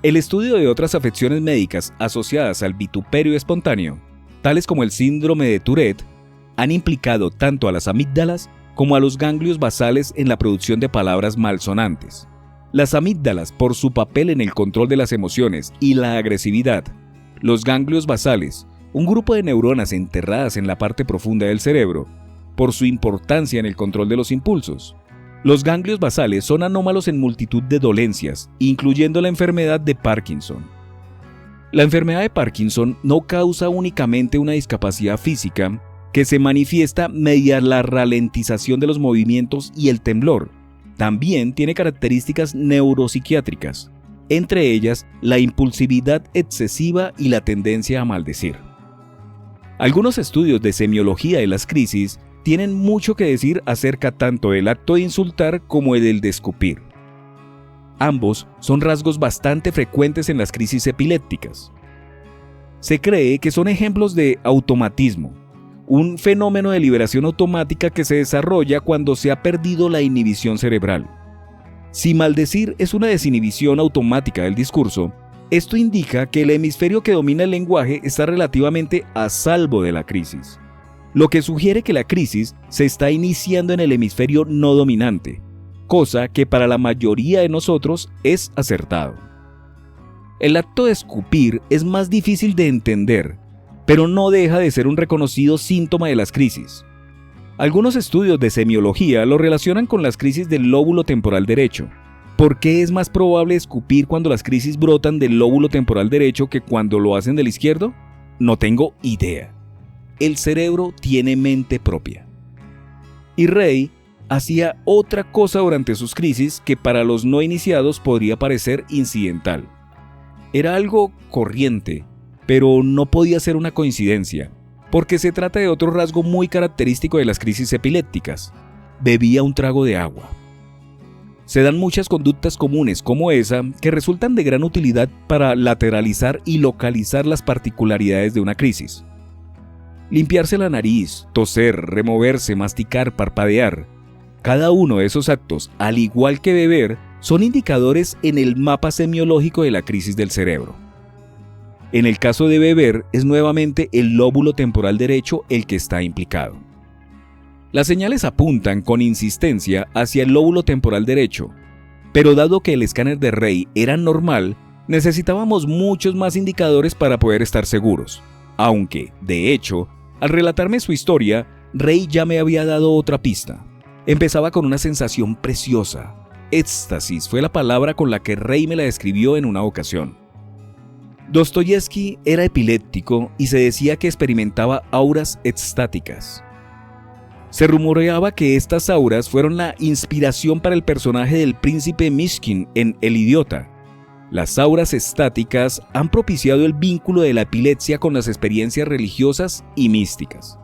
A: El estudio de otras afecciones médicas asociadas al vituperio espontáneo, tales como el síndrome de Tourette, han implicado tanto a las amígdalas como a los ganglios basales en la producción de palabras malsonantes. Las amígdalas por su papel en el control de las emociones y la agresividad. Los ganglios basales, un grupo de neuronas enterradas en la parte profunda del cerebro, por su importancia en el control de los impulsos. Los ganglios basales son anómalos en multitud de dolencias, incluyendo la enfermedad de Parkinson. La enfermedad de Parkinson no causa únicamente una discapacidad física que se manifiesta mediante la ralentización de los movimientos y el temblor. También tiene características neuropsiquiátricas, entre ellas la impulsividad excesiva y la tendencia a maldecir. Algunos estudios de semiología de las crisis tienen mucho que decir acerca tanto del acto de insultar como el de escupir. Ambos son rasgos bastante frecuentes en las crisis epilépticas. Se cree que son ejemplos de automatismo, un fenómeno de liberación automática que se desarrolla cuando se ha perdido la inhibición cerebral. Si maldecir es una desinhibición automática del discurso, esto indica que el hemisferio que domina el lenguaje está relativamente a salvo de la crisis, lo que sugiere que la crisis se está iniciando en el hemisferio no dominante, cosa que para la mayoría de nosotros es acertado. El acto de escupir es más difícil de entender, pero no deja de ser un reconocido síntoma de las crisis. Algunos estudios de semiología lo relacionan con las crisis del lóbulo temporal derecho. ¿Por qué es más probable escupir cuando las crisis brotan del lóbulo temporal derecho que cuando lo hacen del izquierdo? No tengo idea. El cerebro tiene mente propia. Y Rey hacía otra cosa durante sus crisis que para los no iniciados podría parecer incidental. Era algo corriente, pero no podía ser una coincidencia, porque se trata de otro rasgo muy característico de las crisis epilépticas. Bebía un trago de agua. Se dan muchas conductas comunes como esa que resultan de gran utilidad para lateralizar y localizar las particularidades de una crisis. Limpiarse la nariz, toser, removerse, masticar, parpadear. Cada uno de esos actos, al igual que beber, son indicadores en el mapa semiológico de la crisis del cerebro. En el caso de beber, es nuevamente el lóbulo temporal derecho el que está implicado. Las señales apuntan con insistencia hacia el lóbulo temporal derecho, pero dado que el escáner de Rey era normal, necesitábamos muchos más indicadores para poder estar seguros, aunque, de hecho, al relatarme su historia, Rey ya me había dado otra pista. Empezaba con una sensación preciosa. Éxtasis fue la palabra con la que Rey me la describió en una ocasión. Dostoyevsky era epiléptico y se decía que experimentaba auras extáticas. Se rumoreaba que estas auras fueron la inspiración para el personaje del príncipe Mishkin en El idiota. Las auras estáticas han propiciado el vínculo de la epilepsia con las experiencias religiosas y místicas.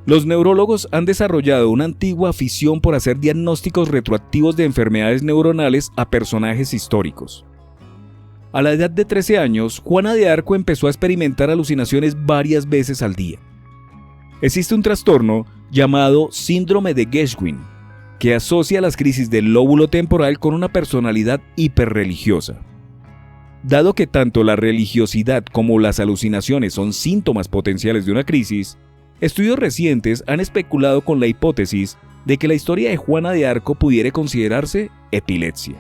A: Los neurólogos han desarrollado una antigua afición por hacer diagnósticos retroactivos de enfermedades neuronales a personajes históricos. A la edad de 13 años, Juana de Arco empezó a experimentar alucinaciones varias veces al día. Existe un trastorno llamado síndrome de Geschwin, que asocia las crisis del lóbulo temporal con una personalidad hiperreligiosa. Dado que tanto la religiosidad como las alucinaciones son síntomas potenciales de una crisis, estudios recientes han especulado con la hipótesis de que la historia de Juana de Arco pudiera considerarse epilepsia.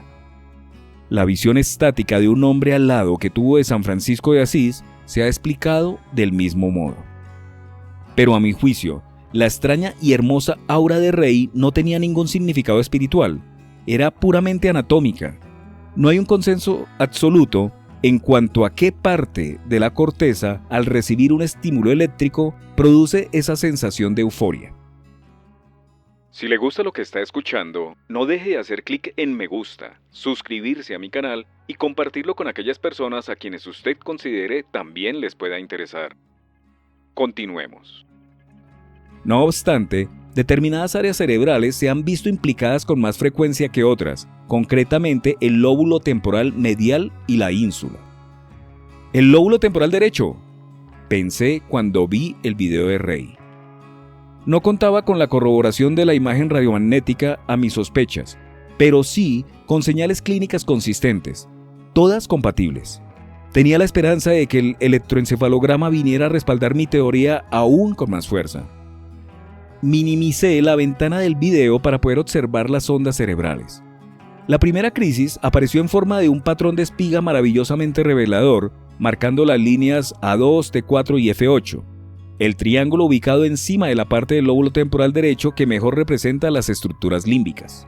A: La visión estática de un hombre alado que tuvo de San Francisco de Asís se ha explicado del mismo modo. Pero a mi juicio, la extraña y hermosa aura de Rey no tenía ningún significado espiritual, era puramente anatómica. No hay un consenso absoluto en cuanto a qué parte de la corteza, al recibir un estímulo eléctrico, produce esa sensación de euforia. Si le gusta lo que está escuchando, no deje de hacer clic en me gusta, suscribirse a mi canal y compartirlo con aquellas personas a quienes usted considere también les pueda interesar. Continuemos. No obstante, determinadas áreas cerebrales se han visto implicadas con más frecuencia que otras, concretamente el lóbulo temporal medial y la ínsula. ¿El lóbulo temporal derecho?, pensé cuando vi el video de Rey. No contaba con la corroboración de la imagen radiomagnética a mis sospechas, pero sí con señales clínicas consistentes, todas compatibles. Tenía la esperanza de que el electroencefalograma viniera a respaldar mi teoría aún con más fuerza. Minimicé la ventana del video para poder observar las ondas cerebrales. La primera crisis apareció en forma de un patrón de espiga maravillosamente revelador, marcando las líneas A2, T4 y F8, el triángulo ubicado encima de la parte del lóbulo temporal derecho que mejor representa las estructuras límbicas.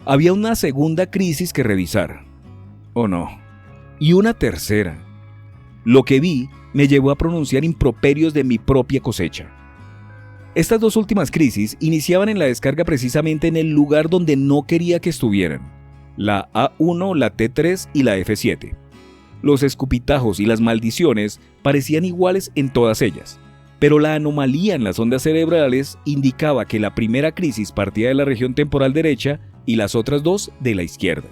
A: Había una segunda crisis que revisar. ¿O no? Y una tercera. Lo que vi me llevó a pronunciar improperios de mi propia cosecha. Estas dos últimas crisis iniciaban en la descarga precisamente en el lugar donde no quería que estuvieran, la A1, la T3 y la F7. Los escupitajos y las maldiciones parecían iguales en todas ellas, pero la anomalía en las ondas cerebrales indicaba que la primera crisis partía de la región temporal derecha y las otras dos de la izquierda.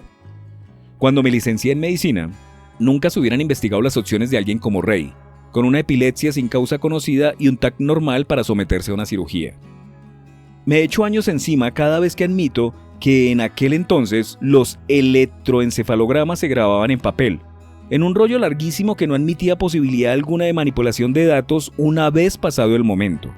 A: Cuando me licencié en medicina, nunca se hubieran investigado las opciones de alguien como Ray, con una epilepsia sin causa conocida y un TAC normal para someterse a una cirugía. Me echo años encima cada vez que admito que en aquel entonces los electroencefalogramas se grababan en papel, en un rollo larguísimo que no admitía posibilidad alguna de manipulación de datos una vez pasado el momento.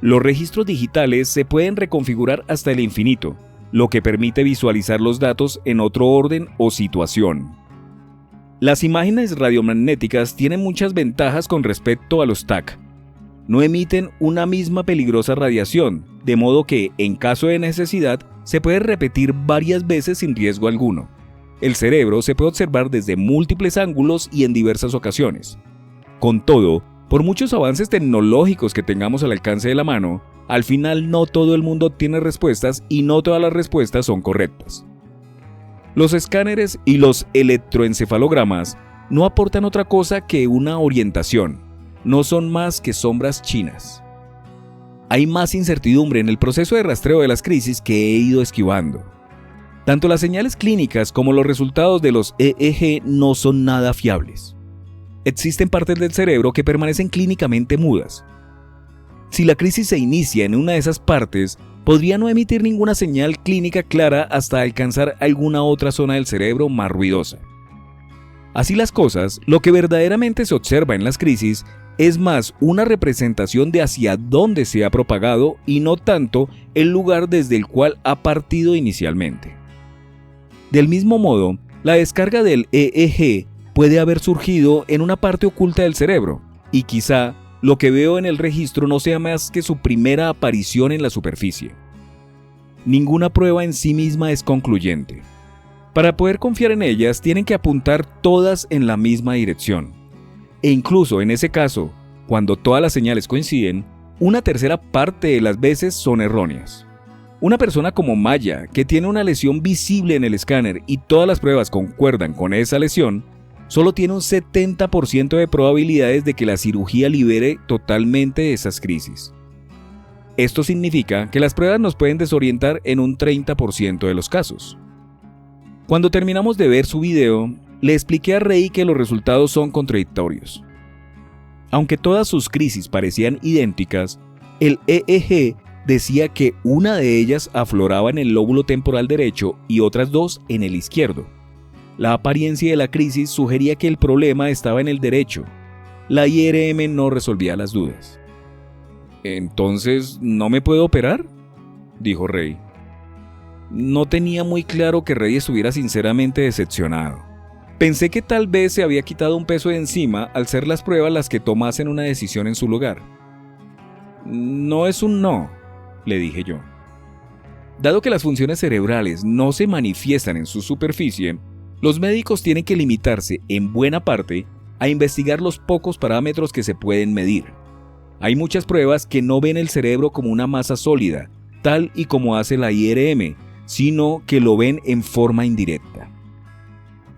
A: Los registros digitales se pueden reconfigurar hasta el infinito, lo que permite visualizar los datos en otro orden o situación. Las imágenes radiomagnéticas tienen muchas ventajas con respecto a los TAC. No emiten una misma peligrosa radiación, de modo que, en caso de necesidad, se puede repetir varias veces sin riesgo alguno. El cerebro se puede observar desde múltiples ángulos y en diversas ocasiones. Con todo, por muchos avances tecnológicos que tengamos al alcance de la mano, al final no todo el mundo tiene respuestas y no todas las respuestas son correctas. Los escáneres y los electroencefalogramas no aportan otra cosa que una orientación, no son más que sombras chinas. Hay más incertidumbre en el proceso de rastreo de las crisis que he ido esquivando. Tanto las señales clínicas como los resultados de los EEG no son nada fiables. Existen partes del cerebro que permanecen clínicamente mudas. Si la crisis se inicia en una de esas partes, podría no emitir ninguna señal clínica clara hasta alcanzar alguna otra zona del cerebro más ruidosa. Así las cosas, lo que verdaderamente se observa en las crisis es más una representación de hacia dónde se ha propagado y no tanto el lugar desde el cual ha partido inicialmente. Del mismo modo, la descarga del EEG puede haber surgido en una parte oculta del cerebro, y quizá lo que veo en el registro no sea más que su primera aparición en la superficie. Ninguna prueba en sí misma es concluyente. Para poder confiar en ellas, tienen que apuntar todas en la misma dirección. E incluso en ese caso, cuando todas las señales coinciden, una tercera parte de las veces son erróneas. Una persona como Maya, que tiene una lesión visible en el escáner y todas las pruebas concuerdan con esa lesión, solo tiene un 70% de probabilidades de que la cirugía libere totalmente esas crisis. Esto significa que las pruebas nos pueden desorientar en un 30% de los casos. Cuando terminamos de ver su video, le expliqué a Ray que los resultados son contradictorios. Aunque todas sus crisis parecían idénticas, el EEG decía que una de ellas afloraba en el lóbulo temporal derecho y otras dos en el izquierdo. La apariencia de la crisis sugería que el problema estaba en el derecho. La IRM no resolvía las dudas. ¿Entonces no me puedo operar?, dijo Ray. No tenía muy claro que Ray estuviera sinceramente decepcionado. Pensé que tal vez se había quitado un peso de encima al ser las pruebas las que tomasen una decisión en su lugar. No es un no, le dije yo. Dado que las funciones cerebrales no se manifiestan en su superficie, los médicos tienen que limitarse, en buena parte, a investigar los pocos parámetros que se pueden medir. Hay muchas pruebas que no ven el cerebro como una masa sólida, tal y como hace la IRM, sino que lo ven en forma indirecta.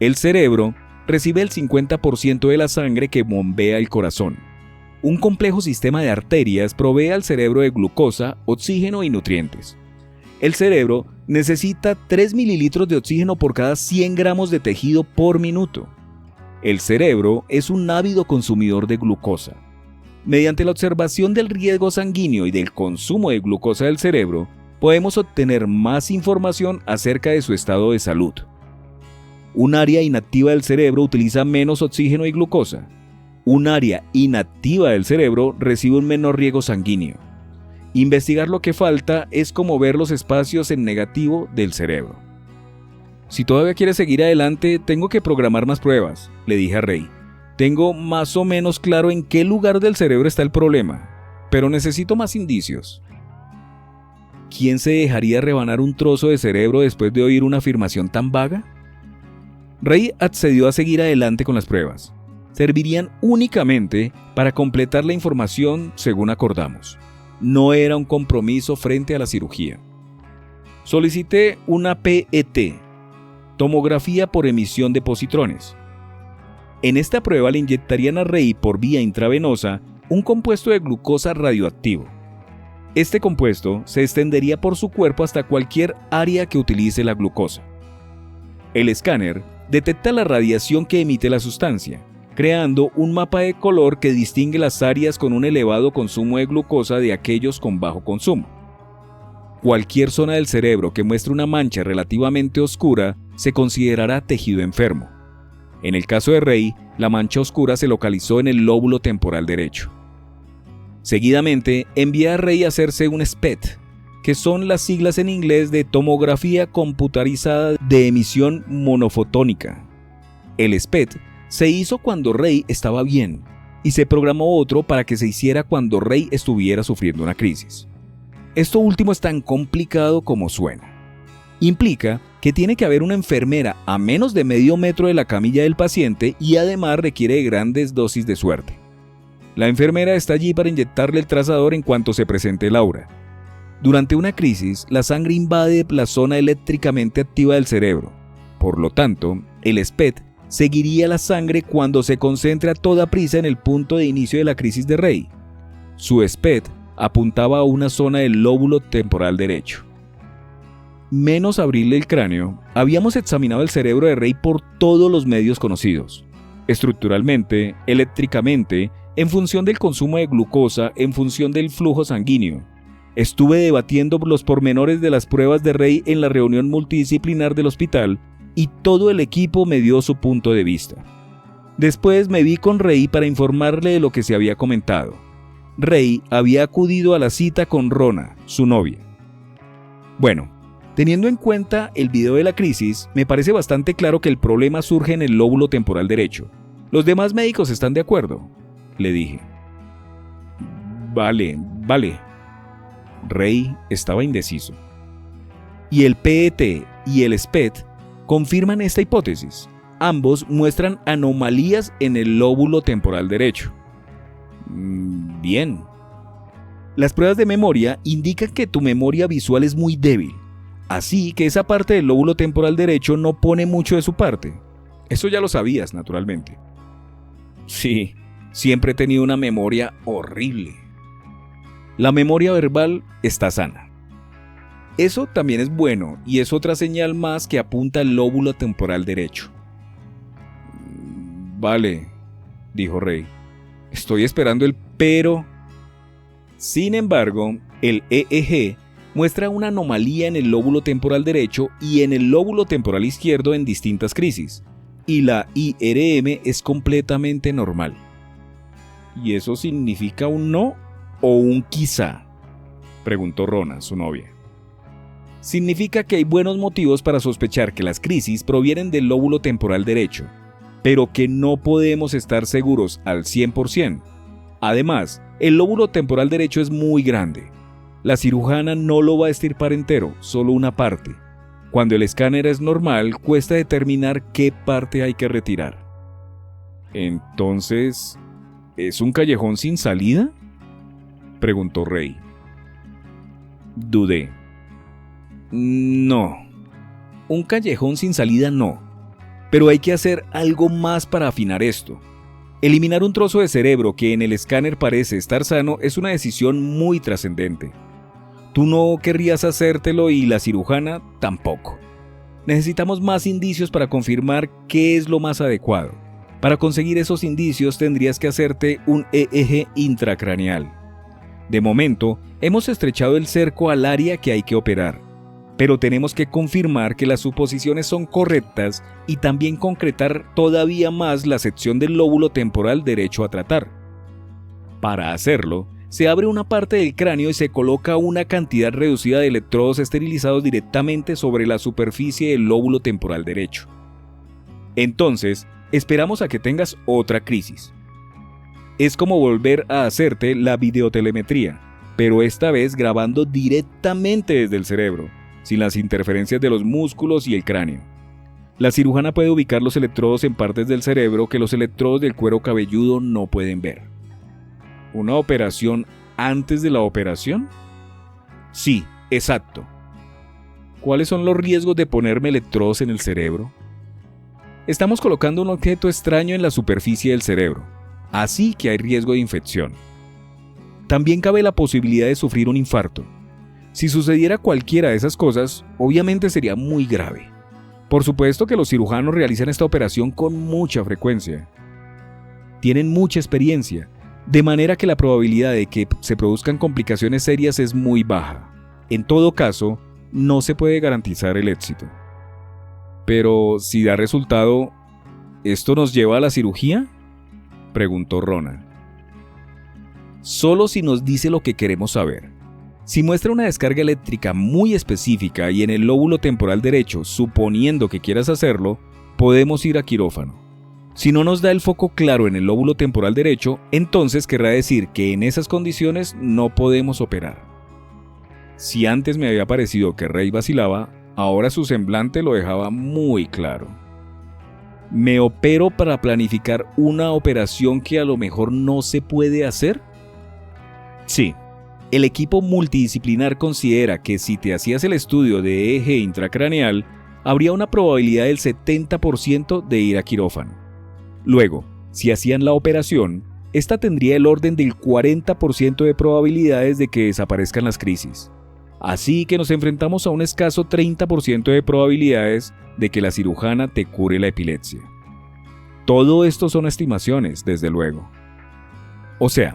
A: El cerebro recibe el 50% de la sangre que bombea el corazón. Un complejo sistema de arterias provee al cerebro de glucosa, oxígeno y nutrientes. El cerebro necesita 3 mililitros de oxígeno por cada 100 gramos de tejido por minuto. El cerebro es un ávido consumidor de glucosa. Mediante la observación del riego sanguíneo y del consumo de glucosa del cerebro, podemos obtener más información acerca de su estado de salud. Un área inactiva del cerebro utiliza menos oxígeno y glucosa. Un área inactiva del cerebro recibe un menor riego sanguíneo. Investigar lo que falta es como ver los espacios en negativo del cerebro. Si todavía quieres seguir adelante, tengo que programar más pruebas, le dije a Ray. Tengo más o menos claro en qué lugar del cerebro está el problema, pero necesito más indicios. ¿Quién se dejaría rebanar un trozo de cerebro después de oír una afirmación tan vaga? Ray accedió a seguir adelante con las pruebas. servirían únicamente para completar la información según acordamos. No era un compromiso frente a la cirugía. Solicité una PET, tomografía por emisión de positrones. En esta prueba le inyectarían a Rey por vía intravenosa un compuesto de glucosa radioactivo. Este compuesto se extendería por su cuerpo hasta cualquier área que utilice la glucosa. El escáner detecta la radiación que emite la sustancia, creando un mapa de color que distingue las áreas con un elevado consumo de glucosa de aquellos con bajo consumo. Cualquier zona del cerebro que muestre una mancha relativamente oscura se considerará tejido enfermo. En el caso de Rey, la mancha oscura se localizó en el lóbulo temporal derecho. Seguidamente, envié a Rey a hacerse un SPET, que son las siglas en inglés de tomografía computarizada de emisión monofotónica. El SPET se hizo cuando Rey estaba bien y se programó otro para que se hiciera cuando Rey estuviera sufriendo una crisis. Esto último es tan complicado como suena. Implica que tiene que haber una enfermera a menos de medio metro de la camilla del paciente y además requiere de grandes dosis de suerte. La enfermera está allí para inyectarle el trazador en cuanto se presente el aura. Durante una crisis, la sangre invade la zona eléctricamente activa del cerebro. Por lo tanto, el SPET seguiría la sangre cuando se concentre a toda prisa en el punto de inicio de la crisis de Rey. Su SPET apuntaba a una zona del lóbulo temporal derecho. Menos abrirle el cráneo, habíamos examinado el cerebro de Rey por todos los medios conocidos. Estructuralmente, eléctricamente, en función del consumo de glucosa, en función del flujo sanguíneo. Estuve debatiendo los pormenores de las pruebas de Rey en la reunión multidisciplinar del hospital y todo el equipo me dio su punto de vista. Después me vi con Rey para informarle de lo que se había comentado. Rey había acudido a la cita con Rona, su novia. Bueno, teniendo en cuenta el video de la crisis, me parece bastante claro que el problema surge en el lóbulo temporal derecho. ¿Los demás médicos están de acuerdo?, le dije. Vale. Rey estaba indeciso. Y el PET y el SPET confirman esta hipótesis. Ambos muestran anomalías en el lóbulo temporal derecho. Bien. Las pruebas de memoria indican que tu memoria visual es muy débil, así que esa parte del lóbulo temporal derecho no pone mucho de su parte. Eso ya lo sabías, naturalmente. Sí, siempre he tenido una memoria horrible. La memoria verbal está sana. Eso también es bueno y es otra señal más que apunta al lóbulo temporal derecho. Vale, dijo Rey. Estoy esperando el pero. Sin embargo, el EEG muestra una anomalía en el lóbulo temporal derecho y en el lóbulo temporal izquierdo en distintas crisis, y la IRM es completamente normal. ¿Y eso significa un no o un quizá?, preguntó Rona, su novia. Significa que hay buenos motivos para sospechar que las crisis provienen del lóbulo temporal derecho, pero que no podemos estar seguros al 100%. Además, el lóbulo temporal derecho es muy grande. La cirujana no lo va a extirpar entero, solo una parte. Cuando el escáner es normal, cuesta determinar qué parte hay que retirar. Entonces, ¿es un callejón sin salida?, preguntó Rey. Dudé. No, un callejón sin salida no, pero hay que hacer algo más para afinar esto. Eliminar un trozo de cerebro que en el escáner parece estar sano es una decisión muy trascendente. Tú no querrías hacértelo y la cirujana tampoco. Necesitamos más indicios para confirmar qué es lo más adecuado. Para conseguir esos indicios tendrías que hacerte un EEG intracraneal. De momento, hemos estrechado el cerco al área que hay que operar, pero tenemos que confirmar que las suposiciones son correctas y también concretar todavía más la sección del lóbulo temporal derecho a tratar. Para hacerlo, se abre una parte del cráneo y se coloca una cantidad reducida de electrodos esterilizados directamente sobre la superficie del lóbulo temporal derecho. Entonces, esperamos a que tengas otra crisis. Es como volver a hacerte la videotelemetría, pero esta vez grabando directamente desde el cerebro, sin las interferencias de los músculos y el cráneo. La cirujana puede ubicar los electrodos en partes del cerebro que los electrodos del cuero cabelludo no pueden ver. ¿Una operación antes de la operación? Sí, exacto. ¿Cuáles son los riesgos de ponerme electrodos en el cerebro? Estamos colocando un objeto extraño en la superficie del cerebro, así que hay riesgo de infección. También cabe la posibilidad de sufrir un infarto. Si sucediera cualquiera de esas cosas, obviamente sería muy grave. Por supuesto que los cirujanos realizan esta operación con mucha frecuencia. Tienen mucha experiencia, de manera que la probabilidad de que se produzcan complicaciones serias es muy baja. En todo caso, no se puede garantizar el éxito. Pero si da resultado, ¿esto nos lleva a la cirugía?, preguntó Rona. Solo si nos dice lo que queremos saber. Si muestra una descarga eléctrica muy específica y en el lóbulo temporal derecho, suponiendo que quieras hacerlo, podemos ir a quirófano. Si no nos da el foco claro en el lóbulo temporal derecho, entonces querrá decir que en esas condiciones no podemos operar. Si antes me había parecido que Rey vacilaba, ahora su semblante lo dejaba muy claro. ¿Me opero para planificar una operación que a lo mejor no se puede hacer? Sí. El equipo multidisciplinar considera que si te hacías el estudio de eje intracraneal, habría una probabilidad del 70% de ir a quirófano. Luego, si hacían la operación, esta tendría el orden del 40% de probabilidades de que desaparezcan las crisis. Así que nos enfrentamos a un escaso 30% de probabilidades de que la cirujana te cure la epilepsia. Todo esto son estimaciones, desde luego. O sea,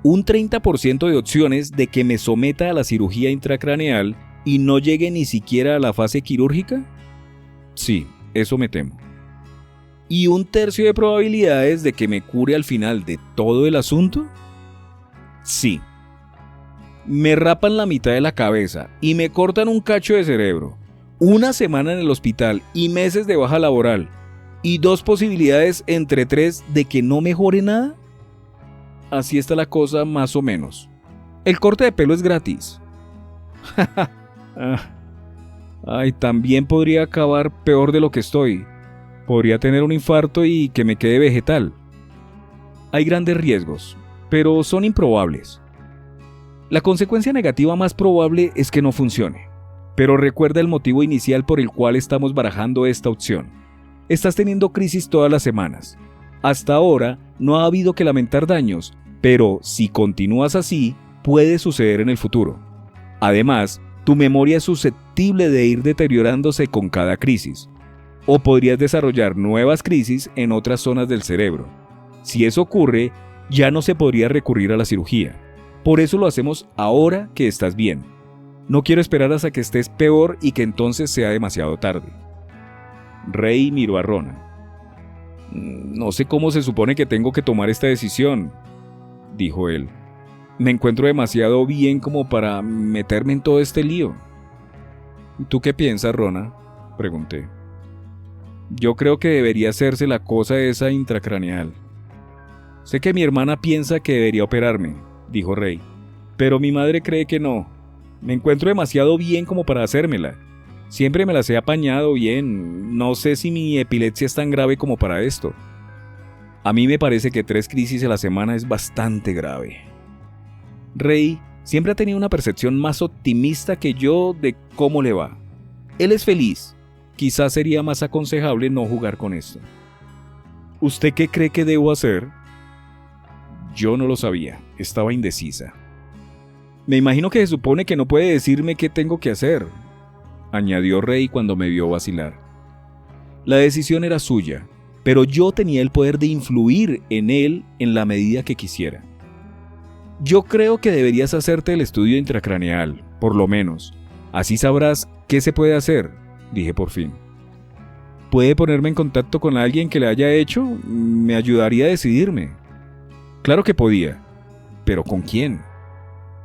A: un 30% de opciones de que me someta a la cirugía intracraneal y no llegue ni siquiera a la fase quirúrgica. Sí, eso me temo. ¿Y un tercio de probabilidades de que me cure al final de todo el asunto? Sí. Me rapan la mitad de la cabeza y me cortan un cacho de cerebro, una semana en el hospital y meses de baja laboral, y 2 posibilidades entre 3 de que no mejore nada. Así está la cosa más o menos. El corte de pelo es gratis. Ay, también podría acabar peor de lo que estoy. Podría tener un infarto y que me quede vegetal. Hay grandes riesgos, pero son improbables. La consecuencia negativa más probable es que no funcione. Pero recuerda el motivo inicial por el cual estamos barajando esta opción. Estás teniendo crisis todas las semanas. Hasta ahora no ha habido que lamentar daños, pero si continúas así, puede suceder en el futuro. Además, tu memoria es susceptible de ir deteriorándose con cada crisis, o podrías desarrollar nuevas crisis en otras zonas del cerebro. Si eso ocurre, ya no se podría recurrir a la cirugía. Por eso lo hacemos ahora que estás bien. No quiero esperar hasta que estés peor y que entonces sea demasiado tarde. Rey miró a Rona. No sé cómo se supone que tengo que tomar esta decisión, dijo él. Me encuentro demasiado bien como para meterme en todo este lío. ¿Y tú qué piensas, Rona?, pregunté. Yo creo que debería hacerse la cosa esa intracraneal. Sé que mi hermana piensa que debería operarme, dijo Rey, pero mi madre cree que no. Me encuentro demasiado bien como para hacérmela. Siempre me las he apañado bien. No sé si mi epilepsia es tan grave como para esto. A mí me parece que 3 crisis a la semana es bastante grave. Rey siempre ha tenido una percepción más optimista que yo de cómo le va. Él es feliz. Quizás sería más aconsejable no jugar con esto. ¿Usted qué cree que debo hacer? Yo no lo sabía. Estaba indecisa. Me imagino que se supone que no puede decirme qué tengo que hacer, añadió Rey cuando me vio vacilar. La decisión era suya, pero yo tenía el poder de influir en él en la medida que quisiera. Yo creo que deberías hacerte el estudio intracraneal, por lo menos. Así sabrás qué se puede hacer, dije por fin. ¿Puede ponerme en contacto con alguien que le haya hecho? Me ayudaría a decidirme. Claro que podía, pero ¿con quién?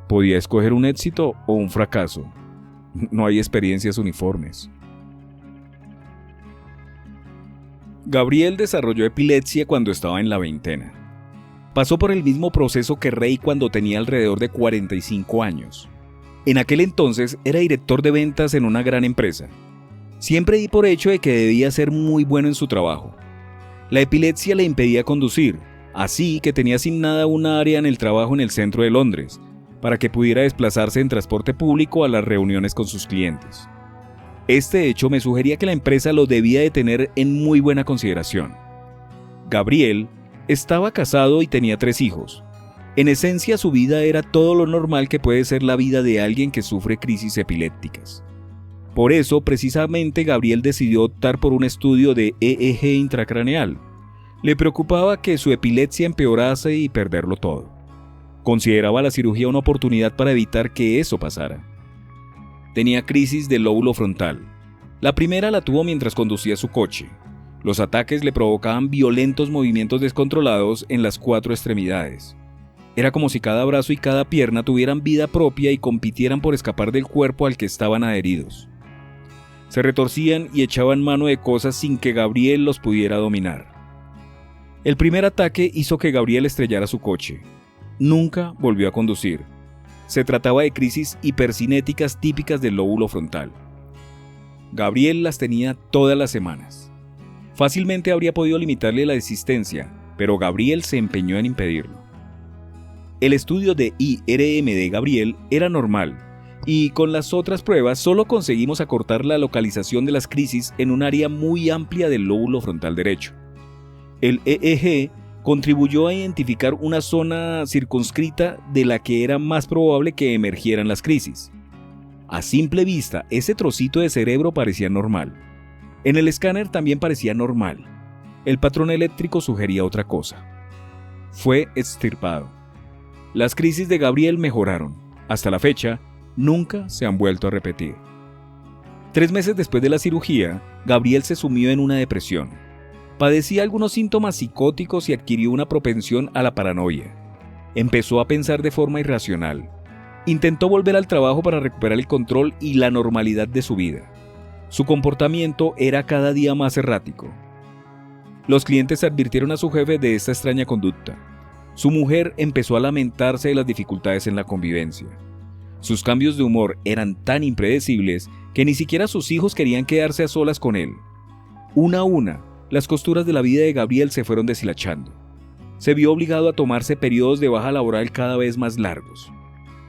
A: Podía escoger un éxito o un fracaso. No hay experiencias uniformes. Gabriel desarrolló epilepsia cuando estaba en la veintena. Pasó por el mismo proceso que Rey cuando tenía alrededor de 45 años. En aquel entonces era director de ventas en una gran empresa. Siempre di por hecho de que debía ser muy bueno en su trabajo. La epilepsia le impedía conducir, así que tenía asignada una área en el trabajo en el centro de Londres, para que pudiera desplazarse en transporte público a las reuniones con sus clientes. Este hecho me sugería que la empresa lo debía de tener en muy buena consideración. Gabriel estaba casado y tenía 3 hijos. En esencia, su vida era todo lo normal que puede ser la vida de alguien que sufre crisis epilépticas. Por eso, precisamente, Gabriel decidió optar por un estudio de EEG intracraneal. Le preocupaba que su epilepsia empeorase y perderlo todo. Consideraba la cirugía una oportunidad para evitar que eso pasara. Tenía crisis del lóbulo frontal. La primera la tuvo mientras conducía su coche. Los ataques le provocaban violentos movimientos descontrolados en las 4 extremidades. Era como si cada brazo y cada pierna tuvieran vida propia y compitieran por escapar del cuerpo al que estaban adheridos. Se retorcían y echaban mano de cosas sin que Gabriel los pudiera dominar. El primer ataque hizo que Gabriel estrellara su coche. Nunca volvió a conducir. Se trataba de crisis hipercinéticas típicas del lóbulo frontal. Gabriel las tenía todas las semanas. Fácilmente habría podido limitarle la existencia, pero Gabriel se empeñó en impedirlo. El estudio de IRM de Gabriel era normal, y con las otras pruebas solo conseguimos acortar la localización de las crisis en un área muy amplia del lóbulo frontal derecho. El EEG contribuyó a identificar una zona circunscrita de la que era más probable que emergieran las crisis. A simple vista, ese trocito de cerebro parecía normal. En el escáner también parecía normal. El patrón eléctrico sugería otra cosa. Fue extirpado. Las crisis de Gabriel mejoraron. Hasta la fecha, nunca se han vuelto a repetir. 3 meses después de la cirugía, Gabriel se sumió en una depresión. Padecía algunos síntomas psicóticos y adquirió una propensión a la paranoia. Empezó a pensar de forma irracional. Intentó volver al trabajo para recuperar el control y la normalidad de su vida. Su comportamiento era cada día más errático. Los clientes advirtieron a su jefe de esta extraña conducta. Su mujer empezó a lamentarse de las dificultades en la convivencia. Sus cambios de humor eran tan impredecibles que ni siquiera sus hijos querían quedarse a solas con él. Una a una, las costuras de la vida de Gabriel se fueron deshilachando. Se vio obligado a tomarse periodos de baja laboral cada vez más largos.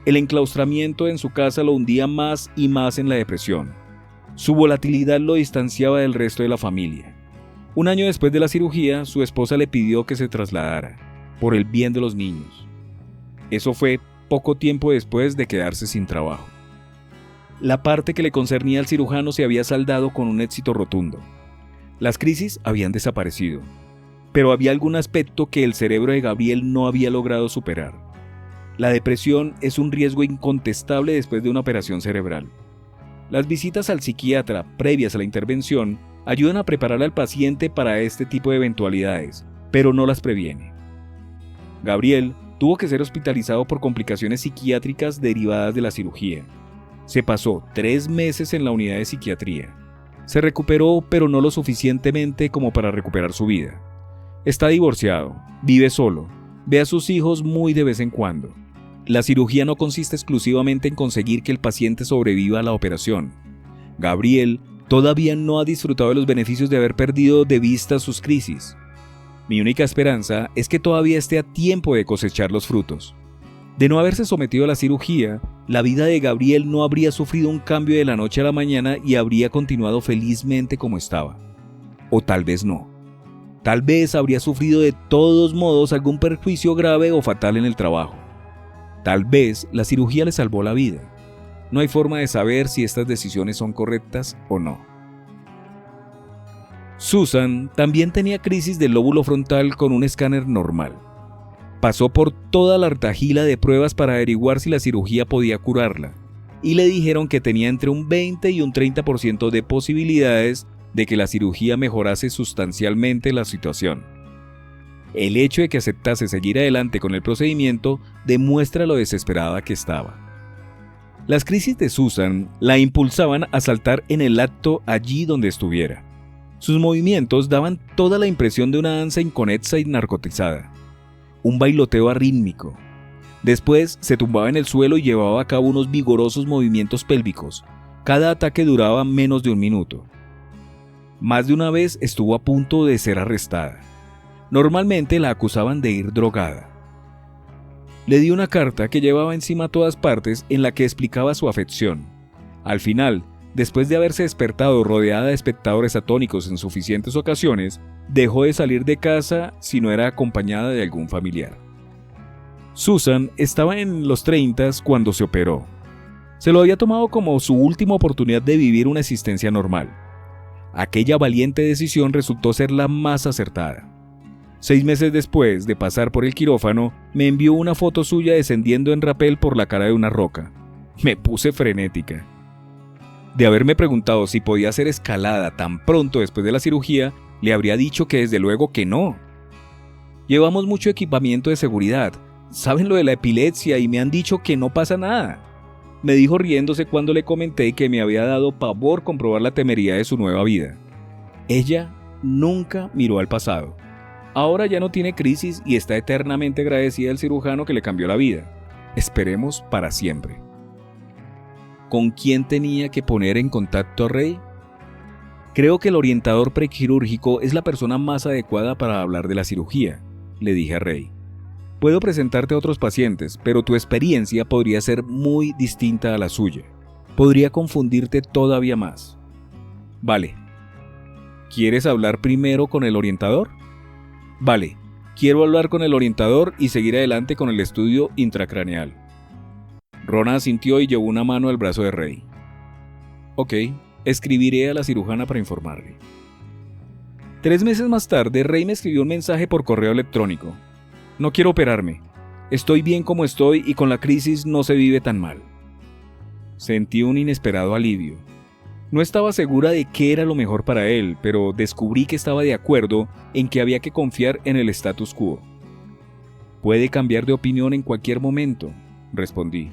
A: El enclaustramiento en su casa lo hundía más y más en la depresión. Su volatilidad lo distanciaba del resto de la familia. 1 año después de la cirugía, su esposa le pidió que se trasladara, por el bien de los niños. Eso fue poco tiempo después de quedarse sin trabajo. La parte que le concernía al cirujano se había saldado con un éxito rotundo. Las crisis habían desaparecido, pero había algún aspecto que el cerebro de Gabriel no había logrado superar. La depresión es un riesgo incontestable después de una operación cerebral. Las visitas al psiquiatra previas a la intervención ayudan a preparar al paciente para este tipo de eventualidades, pero no las previene. Gabriel tuvo que ser hospitalizado por complicaciones psiquiátricas derivadas de la cirugía. Se pasó 3 meses en la unidad de psiquiatría. Se recuperó, pero no lo suficientemente como para recuperar su vida. Está divorciado, vive solo, ve a sus hijos muy de vez en cuando. La cirugía no consiste exclusivamente en conseguir que el paciente sobreviva a la operación. Gabriel todavía no ha disfrutado de los beneficios de haber perdido de vista sus crisis. Mi única esperanza es que todavía esté a tiempo de cosechar los frutos. De no haberse sometido a la cirugía, la vida de Gabriel no habría sufrido un cambio de la noche a la mañana y habría continuado felizmente como estaba. O tal vez no. Tal vez habría sufrido de todos modos algún perjuicio grave o fatal en el trabajo. Tal vez la cirugía le salvó la vida. No hay forma de saber si estas decisiones son correctas o no. Susan también tenía crisis del lóbulo frontal con un escáner normal. Pasó por toda la retahíla de pruebas para averiguar si la cirugía podía curarla, y le dijeron que tenía entre un 20 y un 30% de posibilidades de que la cirugía mejorase sustancialmente la situación. El hecho de que aceptase seguir adelante con el procedimiento demuestra lo desesperada que estaba. Las crisis de Susan la impulsaban a saltar en el acto allí donde estuviera. Sus movimientos daban toda la impresión de una danza inconexa y narcotizada. Un bailoteo arrítmico. Después se tumbaba en el suelo y llevaba a cabo unos vigorosos movimientos pélvicos. Cada ataque duraba menos de 1 minuto. Más de una vez estuvo a punto de ser arrestada. Normalmente la acusaban de ir drogada. Le di una carta que llevaba encima a todas partes en la que explicaba su afección. Al final, después de haberse despertado rodeada de espectadores atónicos en suficientes ocasiones, dejó de salir de casa si no era acompañada de algún familiar. Susan estaba en los 30 cuando se operó. Se lo había tomado como su última oportunidad de vivir una existencia normal. Aquella valiente decisión resultó ser la más acertada. 6 meses después de pasar por el quirófano, me envió una foto suya descendiendo en rapel por la cara de una roca. Me puse frenética. De haberme preguntado si podía hacer escalada tan pronto después de la cirugía, le habría dicho que desde luego que no. Llevamos mucho equipamiento de seguridad, saben lo de la epilepsia y me han dicho que no pasa nada. Me dijo riéndose cuando le comenté que me había dado pavor comprobar la temeridad de su nueva vida. Ella nunca miró al pasado. Ahora ya no tiene crisis y está eternamente agradecida al cirujano que le cambió la vida. Esperemos para siempre. ¿Con quién tenía que poner en contacto a Ray? Creo que el orientador prequirúrgico es la persona más adecuada para hablar de la cirugía, le dije a Ray. Puedo presentarte a otros pacientes, pero tu experiencia podría ser muy distinta a la suya. Podría confundirte todavía más. Vale. ¿Quieres hablar primero con el orientador? Vale, quiero hablar con el orientador y seguir adelante con el estudio intracraneal. Rona asintió y llevó una mano al brazo de Ray. Ok, escribiré a la cirujana para informarle. 3 meses más tarde, Ray me escribió un mensaje por correo electrónico. No quiero operarme. Estoy bien como estoy y con la crisis no se vive tan mal. Sentí un inesperado alivio. No estaba segura de qué era lo mejor para él, pero descubrí que estaba de acuerdo en que había que confiar en el status quo. Puede cambiar de opinión en cualquier momento, respondí.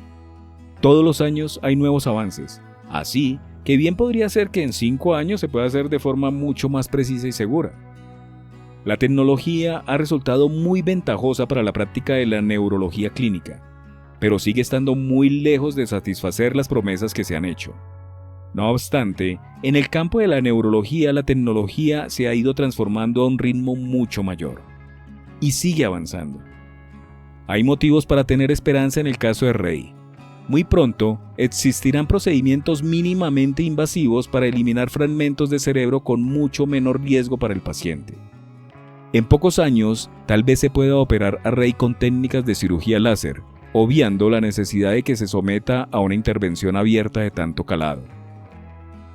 A: Todos los años hay nuevos avances, así que bien podría ser que en 5 años se pueda hacer de forma mucho más precisa y segura. La tecnología ha resultado muy ventajosa para la práctica de la neurología clínica, pero sigue estando muy lejos de satisfacer las promesas que se han hecho. No obstante, en el campo de la neurología la tecnología se ha ido transformando a un ritmo mucho mayor y sigue avanzando. Hay motivos para tener esperanza en el caso de Ray. Muy pronto existirán procedimientos mínimamente invasivos para eliminar fragmentos de cerebro con mucho menor riesgo para el paciente. En pocos años, tal vez se pueda operar a Ray con técnicas de cirugía láser, obviando la necesidad de que se someta a una intervención abierta de tanto calado.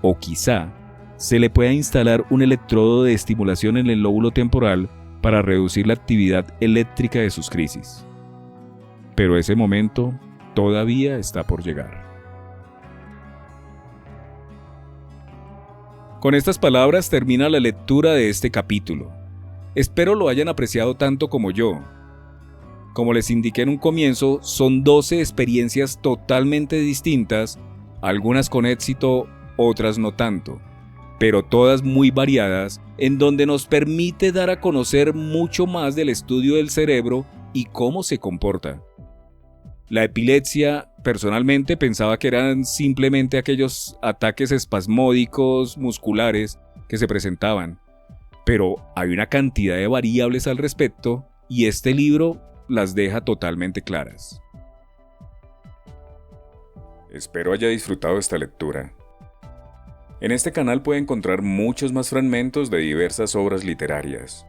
A: O quizá se le pueda instalar un electrodo de estimulación en el lóbulo temporal para reducir la actividad eléctrica de sus crisis. Pero ese momento todavía está por llegar. Con estas palabras termina la lectura de este capítulo. Espero lo hayan apreciado tanto como yo. Como les indiqué en un comienzo, son 12 experiencias totalmente distintas, algunas con éxito, otras no tanto, pero todas muy variadas, en donde nos permite dar a conocer mucho más del estudio del cerebro y cómo se comporta. La epilepsia, personalmente pensaba que eran simplemente aquellos ataques espasmódicos musculares que se presentaban, pero hay una cantidad de variables al respecto y este libro las deja totalmente claras. Espero haya disfrutado esta lectura. En este canal puede encontrar muchos más fragmentos de diversas obras literarias.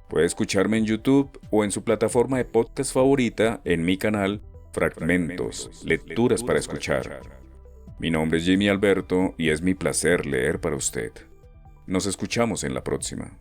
A: Puede escucharme en YouTube o en su plataforma de podcast favorita en mi canal Fragmentos, Lecturas para Escuchar. Mi nombre es Jimmy Alberto y es mi placer leer para usted. Nos escuchamos en la próxima.